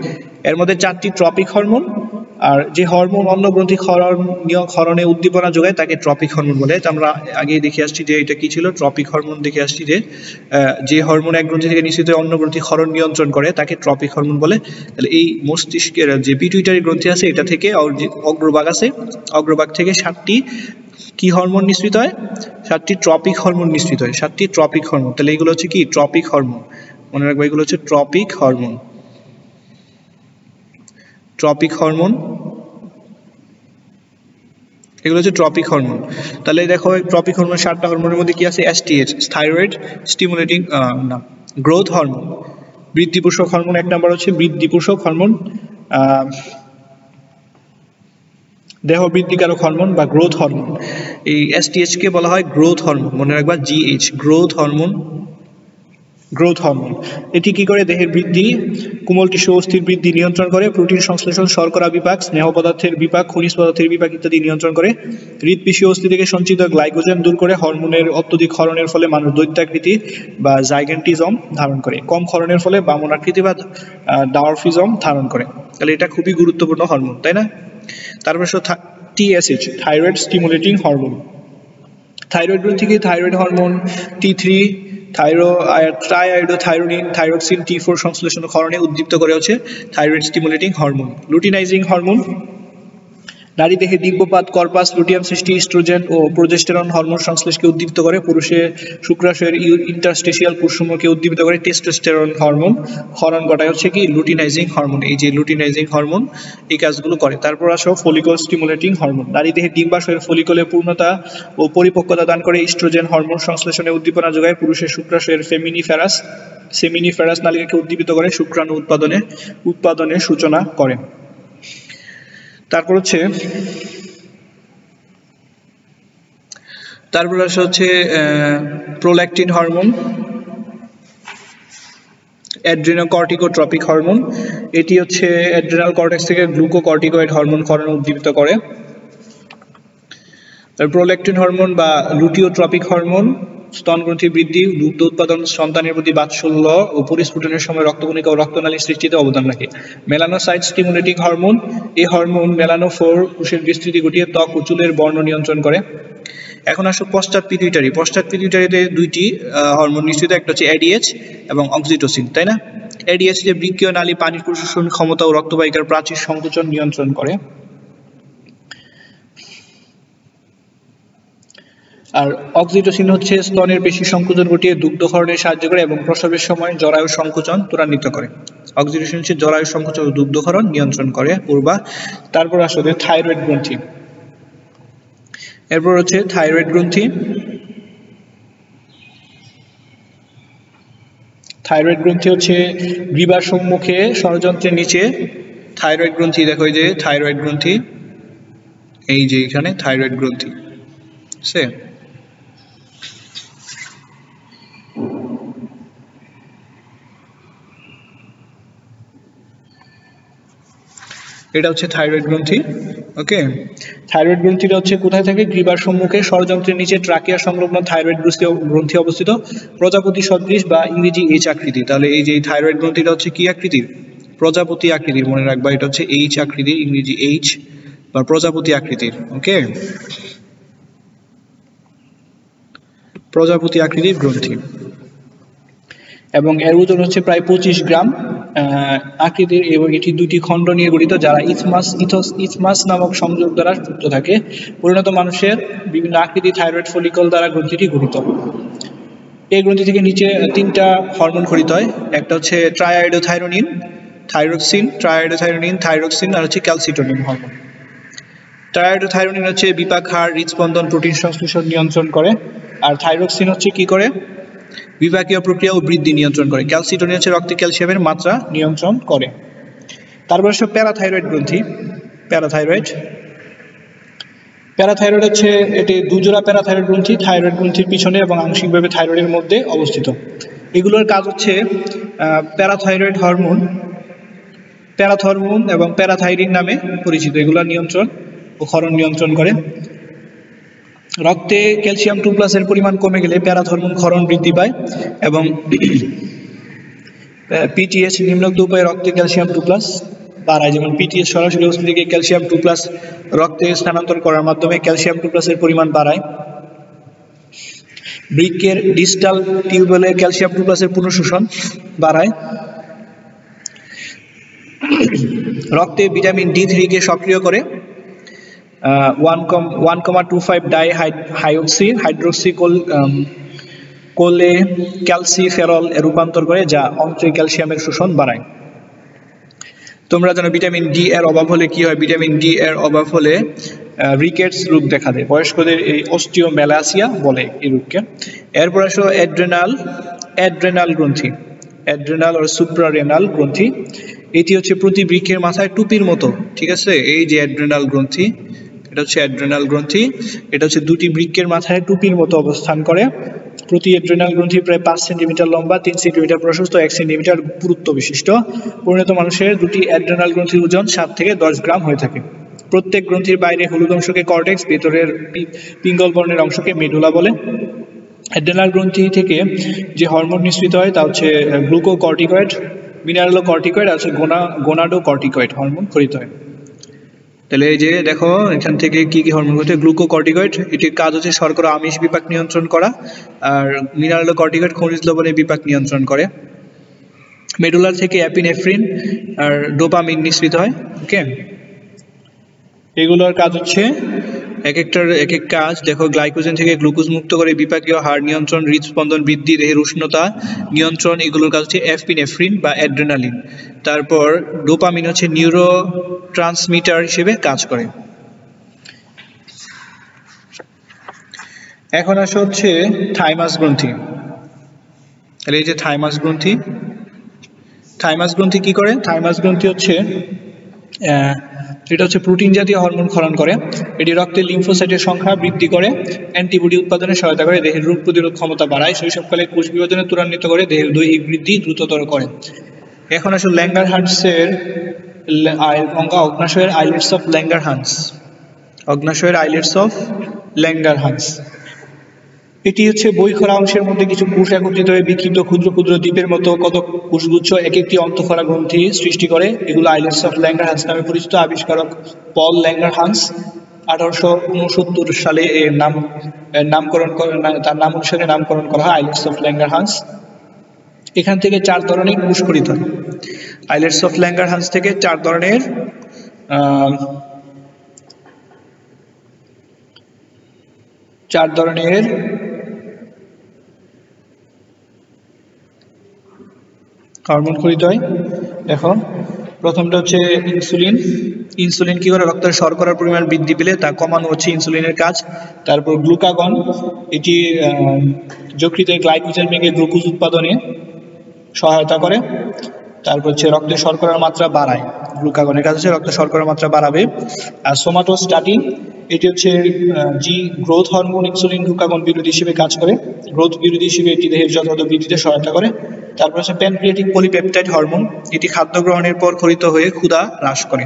এর মধ্যে 4টি ট্রপিক হরমোন আর যে হরমোন অন্য গ্রন্থি ক্ষরণে উদ্দীপনা যোগায় তাকে ট্রপিক হরমোন বলে। আমরা আগে দেখে আসছি যে এটা কি ছিল, ট্রপিক হরমোন দেখে আসছি যে হরমোন এক গ্রন্থি থেকে নিঃসৃত অন্য গ্রন্থি ক্ষরণ নিয়ন্ত্রণ করে তাকে ট্রপিক হরমোন বলে। তাহলে এই মস্তিষ্কের যে পিটুইটারি গ্রন্থি আছে এটা থেকে অগ্রভাগ আছে, অগ্রভাগ থেকে 7টি কি হরমোন নিঃসৃত হয়, 7টি ট্রপিক হরমোন নিঃসৃত হয়, 7টি ট্রপিক হরমোন। তাহলে এগুলো হচ্ছে কি ট্রপিক হরমোন, মনে রাখবো এগুলো হচ্ছে ট্রপিক হরমোন, ট্রপিক হরমোন, এগুলো হচ্ছে ট্রপিক হরমোন। তাহলে দেখো ট্রপিক হরমোন 7টা হরমোনের মধ্যে কি আছে, এসটিএইচ থাইরয়েড স্টিমুলেটিং না গ্রোথ হরমোন, বৃদ্ধিপোষক হরমোন 1 নাম্বার হচ্ছে বৃদ্ধিপোষক হরমোন, দেহ বৃদ্ধিকারক হরমোন বা গ্রোথ হরমোন। এই এসটিএইচ কে বলা হয় গ্রোথ হরমোন, মনে রাখবা GH growth hormone, growth hormone. এটি কি করে, দেহের বৃদ্ধি, কোমল টিস্যু অস্থির বৃদ্ধি নিয়ন্ত্রণ করে, প্রোটিন সংশ্লেষণ, শর্করা বিপাক, স্নেহ পদার্থের বিপাক, খনিজ পদার্থের বিপাক ইত্যাদি নিয়ন্ত্রণ করে, হৃদপিণ্ড অস্থি থেকে সঞ্চিত গ্লাইকোজেন দূর করে, হরমোনের অত্যধিক ক্ষরণের ফলে মানুষ দৈত্যাকৃতি বা জাইগেন্টিজম ধারণ করে, কম ক্ষরণের ফলে বামনাকৃতি বা ডাওয়ার্ফিজম ধারণ করে। তাহলে এটা খুবই গুরুত্বপূর্ণ হরমোন, তাই না? তারপর TSH thyroid stimulating hormone, thyroid গ্রন্থি থেকে thyroid hormone, T3 ট্রাইআইডোথাইরোনিন, thyroxine, T4 সংশ্লেষণ ক্ষরণে উদ্দীপ্ত করে হচ্ছে thyroid stimulating hormone. Luteinising hormone, নারী দেহে দিব্যপাত, কর্পাস লুটিয়াম সৃষ্টি, ইস্ট্রোজেন ও প্রোজেস্টেরন হরমোন সংশ্লেষকে উদ্দীপ্ত করে, পুরুষে শুক্রাশয়ের ইন্টারস্টেশিয়াল কোষসমূহকে উদ্দীপিত করে, টেস্টোস্টেরন হরমোন ক্ষরণ ঘটায় হচ্ছে কি লুটিনাইজিং হরমোন। এই যে লুটিনাইজিং হরমোন এই কাজগুলো করে। তারপর আসো ফলিকল স্টিমুলেটিং হরমোন, নারী দেহে ডিম্বাশয়ের ফলিকলে পূর্ণতা ও পরিপক্কতা দান করে, ইস্ট্রোজেন হরমোন সংশ্লেষণে উদ্দীপনা যোগায়, পুরুষের শুক্রাশয়ের সেমিনিফেরাস নালিকাকে উদ্দীপিত করে, শুক্রাণু উৎপাদনের সূচনা করে। তারপর হচ্ছে প্রোল্যাকটিন হরমোন, অ্যাড্রিনোকর্টিকোট্রপিক হরমোন। এটি হচ্ছে অ্যাড্রিনাল কর্টেক্স থেকে গ্লুকোকর্টিকয়েড হরমোন ক্ষরণ উদ্দীপিত করে। প্রোল্যাকটিন হরমোন বা লুটিওট্রপিক হরমোন স্তনগ্রন্থি বৃদ্ধি, দুগ্ধ উৎপাদন, সন্তানের প্রতি বাৎসল্য ও পরিস্ফুটনের সময় রক্তকণিকা ও রক্তনালী সৃষ্টিতে অবদান রাখে। মেলানোসাইট স্টিমুলেটিং হরমোন, এই হরমোন মেলানোফোর কোষের বিস্তৃতি ঘটিয়ে ত্বক ও চুলের বর্ণ নিয়ন্ত্রণ করে। এখন আসো পশ্চাৎ পিটুইটারি, পশ্চাৎ পিটুইটারিতে 2টি হরমোন নিঃসৃত, একটা হচ্ছে এডিএইচ এবং অক্সিটোসিন, তাই না? এডিএইচ যে বৃক্কীয় নালী পানির প্রশোষণ ক্ষমতা ও রক্তবাহিকার প্রাচীর সংকোচন নিয়ন্ত্রণ করে, আর অক্সিটোসিন হচ্ছে স্তনের পেশি সংকোচন ঘটিয়ে দুগ্ধক্ষরণে সাহায্য করে এবং প্রসবের সময় জরায়ু সংকোচন ত্বরান্বিত করে। অক্সিটোসিন হচ্ছে জরায়ু সংকোচন ও দুগ্ধক্ষরণ নিয়ন্ত্রণ করে পূর্বা। তারপর আসলে থাইরয়েড গ্রন্থি, এরপর হচ্ছে থাইরয়েড গ্রন্থি। থাইরয়েড গ্রন্থি হচ্ছে গ্রীবার সম্মুখে ষড়যন্ত্রের নিচে থাইরয়েড গ্রন্থি, দেখো এই যে থাইরয়েড গ্রন্থি, এই যে এখানে থাইরয়েড গ্রন্থি সে এটা হচ্ছে থাইরয়েড গ্রন্থি। ওকে, থাইরয়েড গ্রন্থিটা হচ্ছে কোথায় থাকে, গ্রীবার সম্মুখে ষড়যন্ত্রের নিচে ট্রাকিয়া সংলগ্ন থাইরয়েড গ্রন্থি অবস্থিত, প্রজাপতি সদৃশ বা ইংরেজি এইচ আকৃতি। তাহলে এই যে থাইরয়েড গ্রন্থিটা হচ্ছে কি আকৃতির, প্রজাপতি আকৃতির, মনে রাখবা এটা হচ্ছে এইচ আকৃতির, ইংরেজি এইচ বা প্রজাপতি আকৃতির। ওকে, প্রজাপতি আকৃতির গ্রন্থি এবং এর ওজন হচ্ছে প্রায় 25 গ্রাম আকৃতির এবং এটি 2টি খণ্ড নিয়ে গঠিত, যারা ইথমাস নামক সংযোগ দ্বারা যুক্ত থাকে। পরিণত মানুষের বিভিন্ন আকৃতি থাইরয়েড ফলিকল দ্বারা গ্রন্থিটি গঠিত। এই গ্রন্থি থেকে নিচে 3টা হরমোন খরিত হয়, একটা হচ্ছে ট্রাইআইডোথাইরোনিন, থাইরক্সিন আর হচ্ছে ক্যালসিটোনিন হরমোন। ট্রাইআইডোথাইরোনিন হচ্ছে বিপাক হার, হৃদস্পন্দন, প্রোটিন সংশ্লেষণ নিয়ন্ত্রণ করে, আর থাইরক্সিন হচ্ছে কি করে, বিপাকীয় প্রক্রিয়া ও বৃদ্ধি নিয়ন্ত্রণ করে। ক্যালসিটোনিন হচ্ছে রক্তে ক্যালসিয়ামের মাত্রা নিয়ন্ত্রণ করে। তারপর হচ্ছে প্যারাথাইরয়েড গ্রন্থি। প্যারাথাইরয়েড হচ্ছে এটি 2 জোড়া প্যারাথাইরয়েড গ্রন্থি থাইরয়েড গ্রন্থির পিছনে এবং আংশিকভাবে থাইরয়েডের মধ্যে অবস্থিত। এগুলোর কাজ হচ্ছে প্যারাথাইরয়েড হরমোন, প্যারাথরমোন এবং প্যারাথাইরিন নামে পরিচিত, এগুলো নিয়ন্ত্রণ ও ক্ষরণ নিয়ন্ত্রণ করে। রক্তে ক্যালসিয়াম 2+ এর পরিমাণ কমে গেলে প্যারাথরমোন ক্ষরণ বৃদ্ধি পায় এবং পিটিএস নিম্নোক্ত উপায়ে রক্তে ক্যালসিয়াম 2+ বাড়ায়, যেমন পিটিএস সরাসরি অস্থি থেকে ক্যালসিয়াম 2+ রক্তে স্থানান্তর করার মাধ্যমে ক্যালসিয়াম 2+ এর পরিমাণ বাড়ায়। বৃক্কের ডিস্টাল টিউবুলে ক্যালসিয়াম 2+ এর পুনঃশোষণ বাড়ায়। রক্তে ভিটামিন D3 কে সক্রিয় করে 1,25 ডাই হাইড্রোক্সি কোলে ক্যালসিফেরল এর রূপান্তর করে, যা অন্ত্রে ক্যালসিয়ামের শোষণ বাড়ায়। তোমরা জানো ভিটামিন ডি এর অভাব হলে কি হয়? ভিটামিন ডি এর অভাব হলে রিকেটস রোগ দেখা দেয়। বয়স্কদের এই অস্টিওমেলাসিয়া বলে এই রোগকে। এরপর আসো অ্যাড্রেনাল গ্রন্থি, অ্যাড্রেনাল ও সুপ্রারেনাল গ্রন্থি। এটি হচ্ছে প্রতি বৃক্কের মাথায় টুপির মতো, ঠিক আছে? এই যে অ্যাড্রেনাল গ্রন্থি, এটা হচ্ছে অ্যাড্রেনাল গ্রন্থি। এটা হচ্ছে দুটি বৃক্কের মাথায় টুপির মতো অবস্থান করে। প্রতি অ্যাড্রেনাল গ্রন্থি প্রায় 5 সেন্টিমিটার লম্বা, 3 সেন্টিমিটার প্রশস্ত, 1 সেন্টিমিটার পুরুত্ব বিশিষ্ট। পরিণত মানুষের দুটি অ্যাড্রেনাল গ্রন্থির ওজন 7 থেকে 10 গ্রাম হয়ে থাকে। প্রত্যেক গ্রন্থির বাইরে হলুদ অংশকে কর্টেক্স, ভেতরের পিঙ্গল বর্ণের অংশকে মেডুলা বলে। অ্যাড্রেনাল গ্রন্থি থেকে যে হরমোন নিঃসৃত হয় তা হচ্ছে গ্লুকোকর্টিকয়েড, মিনারেলোকর্টিকয়েড আর হচ্ছে গোনাডোকর্টিকয়েড হরমোন খরিত হয়। তাহলে এই যে দেখো এখান থেকে কি কি হরমোন হচ্ছে, গ্লুকোকর্টিকয়েড এটির কাজ হচ্ছে শর্করা আমিষ বিপাক নিয়ন্ত্রণ করা, আর মিনারেলোকর্টিকয়েড খনিজ লবণের বিপাক নিয়ন্ত্রণ করে। মেডুলার থেকে অ্যাপিনেফ্রিন আর ডোপামিন নিঃসৃত হয়। ওকে, এগুলোর কাজ হচ্ছে এক এক কাজ। দেখো গ্লাইকোজেন থেকে গ্লুকোজ মুক্ত করে বিপাকীয় হার নিয়ন্ত্রণ, হৃদস্পন্দন বৃদ্ধি, দেহের উষ্ণতা নিয়ন্ত্রণ, এগুলোর কাজ হচ্ছে এপিনেফ্রিন বা অ্যাড্রেনালিন। তারপর ডোপামিন হচ্ছে নিউরো ট্রান্সমিটার হিসেবে কাজ করে। এখন আসা হচ্ছে থাইমাস গ্রন্থি। তাহলে এই যে থাইমাস গ্রন্থি, থাইমাস গ্রন্থি কি করে? থাইমাস গ্রন্থি হচ্ছে এটা হচ্ছে প্রোটিন জাতীয় হরমোন ক্ষরণ করে। এটি রক্তের লিম্ফোসাইটের সংখ্যা বৃদ্ধি করে, অ্যান্টিবডি উৎপাদনে সহায়তা করে, দেহের রোগ প্রতিরোধ ক্ষমতা বাড়ায়, শৈশবকালে কোষ বিভাজনে ত্বরান্বিত করে, দেহের দৈহিক বৃদ্ধি দ্রুততর করে। এখন আসলে ল্যাঙ্গারহান্সের অগ্নাশয়ের আইলেটস অফ ল্যাঙ্গারহান্স, অগ্নাশয়ের আইলেটস অফ ল্যাঙ্গারহান্স। এটি হচ্ছে বইখরা অংশের মধ্যে কিছু কোষ একত্রিত হয়ে বিক্ষিপ্ত ক্ষুদ্র ক্ষুদ্র দ্বীপের মতো কত কোষগুচ্ছ এক একটি অন্তঃখরা গ্রন্থি সৃষ্টি করে। এগুলো আইলেটস অফ ল্যাঙ্গারহান্স নামে পরিচিত। আবিষ্কারক পল ল্যাঙ্গারহান্স 1869 সালে এর নামকরণ করেন, তার নাম অনুসারে নামকরণ করা হয় আইলেটস অফ ল্যাঙ্গারহান্স। এখান থেকে 4 ধরনের কোষ খরিত হয়। আইলেটস অফ ল্যাঙ্গারহান্স থেকে 4 ধরনের হরমোন খরিত হয়। দেখো প্রথমটা হচ্ছে ইনসুলিন। ইনসুলিন কি করে? রক্তের শর্করার পরিমাণ বৃদ্ধি পেলে তা কমানো হচ্ছে ইনসুলিনের কাজ। তারপর গ্লুকাগন, এটি যকৃতের গ্লাইকোজেন ভেঙে গ্লুকোজ উৎপাদনে সহায়তা করে। তারপর হচ্ছে রক্তের শর্করার মাত্রা বাড়ায়। গ্লুকাগনের কাজ হচ্ছে রক্তের শর্করার মাত্রা বাড়াবে। আর সোমাটোস্ট্যাটিন, এটি হচ্ছে গ্রোথ হরমোন। ইনসুলিন গ্লুকাগন বিরোধী হিসেবে কাজ করে, গ্রোথ বিরোধী হিসেবে এটি দেহের যথাযথ বৃদ্ধিতে সহায়তা করে। তারপর হচ্ছে প্যানক্রিয়াটিক পলিপেপটাইড হরমোন, এটি খাদ্য গ্রহণের পর খরিত হয়ে ক্ষুধা হ্রাস করে।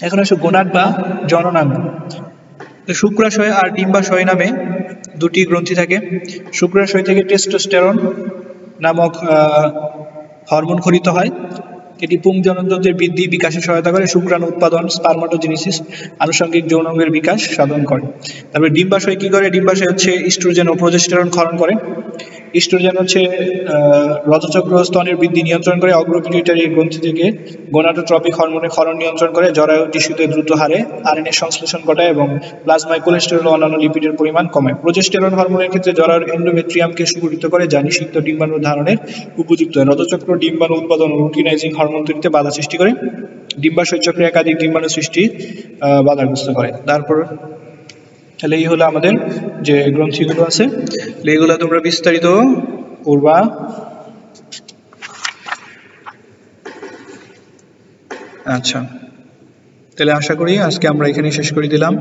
এখন আসলে গোনাড বা জননাঙ্গ। শুক্রাশয় আর ডিম্বাশয় নামে দুটি গ্রন্থি থাকে। শুক্রাশয় থেকে টেস্টোস্টেরন নামক হরমোন খরিত হয়। এটি পুংজননতন্ত্রের বৃদ্ধি বিকাশে সহায়তা করে, শুক্রাণু উৎপাদন, স্পারমাটোজেনেসিস, আনুষঙ্গিক যৌনাঙ্গের বিকাশ সাধন করে। তারপরে ডিম্বাশয় কি করে? ডিম্বাশয় হচ্ছে ইস্ট্রোজেন ও প্রোজেস্টেরন ক্ষরণ করে। ইস্ট্রোজেন হচ্ছে রজচক্র স্তনের বৃদ্ধি নিয়ন্ত্রণ করে, অগ্রপিটুইটারি গ্রন্থি থেকে গোনাডোট্রপিক হরমোনের ক্ষরণ নিয়ন্ত্রণ করে, জরায়ু টিস্যুতে দ্রুত হারে আরএনএ সংশ্লেষণ ঘটায় এবং প্লাজমায় কোলেস্টেরল ও অন্যান্য লিপিডের পরিমাণ কমায়। প্রোজেস্টেরন হরমোনের ক্ষেত্রে জরায়ুর এন্ডোমেট্রিয়ামকে সুগঠিত করে, যা নিষিক্ত ডিম্বাণু ধারণের উপযুক্ত হয়। রজচক্র ডিম্বাণু উৎপাদন ও রুটিনাইজিং হরমোন তৈরিতে বাধা সৃষ্টি করে, ডিম্বাশয় চক্রে একাধিক ডিম্বাণু সৃষ্টি বাধাগ্রস্ত করে। তারপর তাহলে এই হলো আমাদের যে গ্রন্থিগুলো আছে, এগুলো তোমরা বিস্তারিত পড়বা। আচ্ছা, তাহলে আশা করি আজকে আমরা এখানে শেষ করে দিলাম।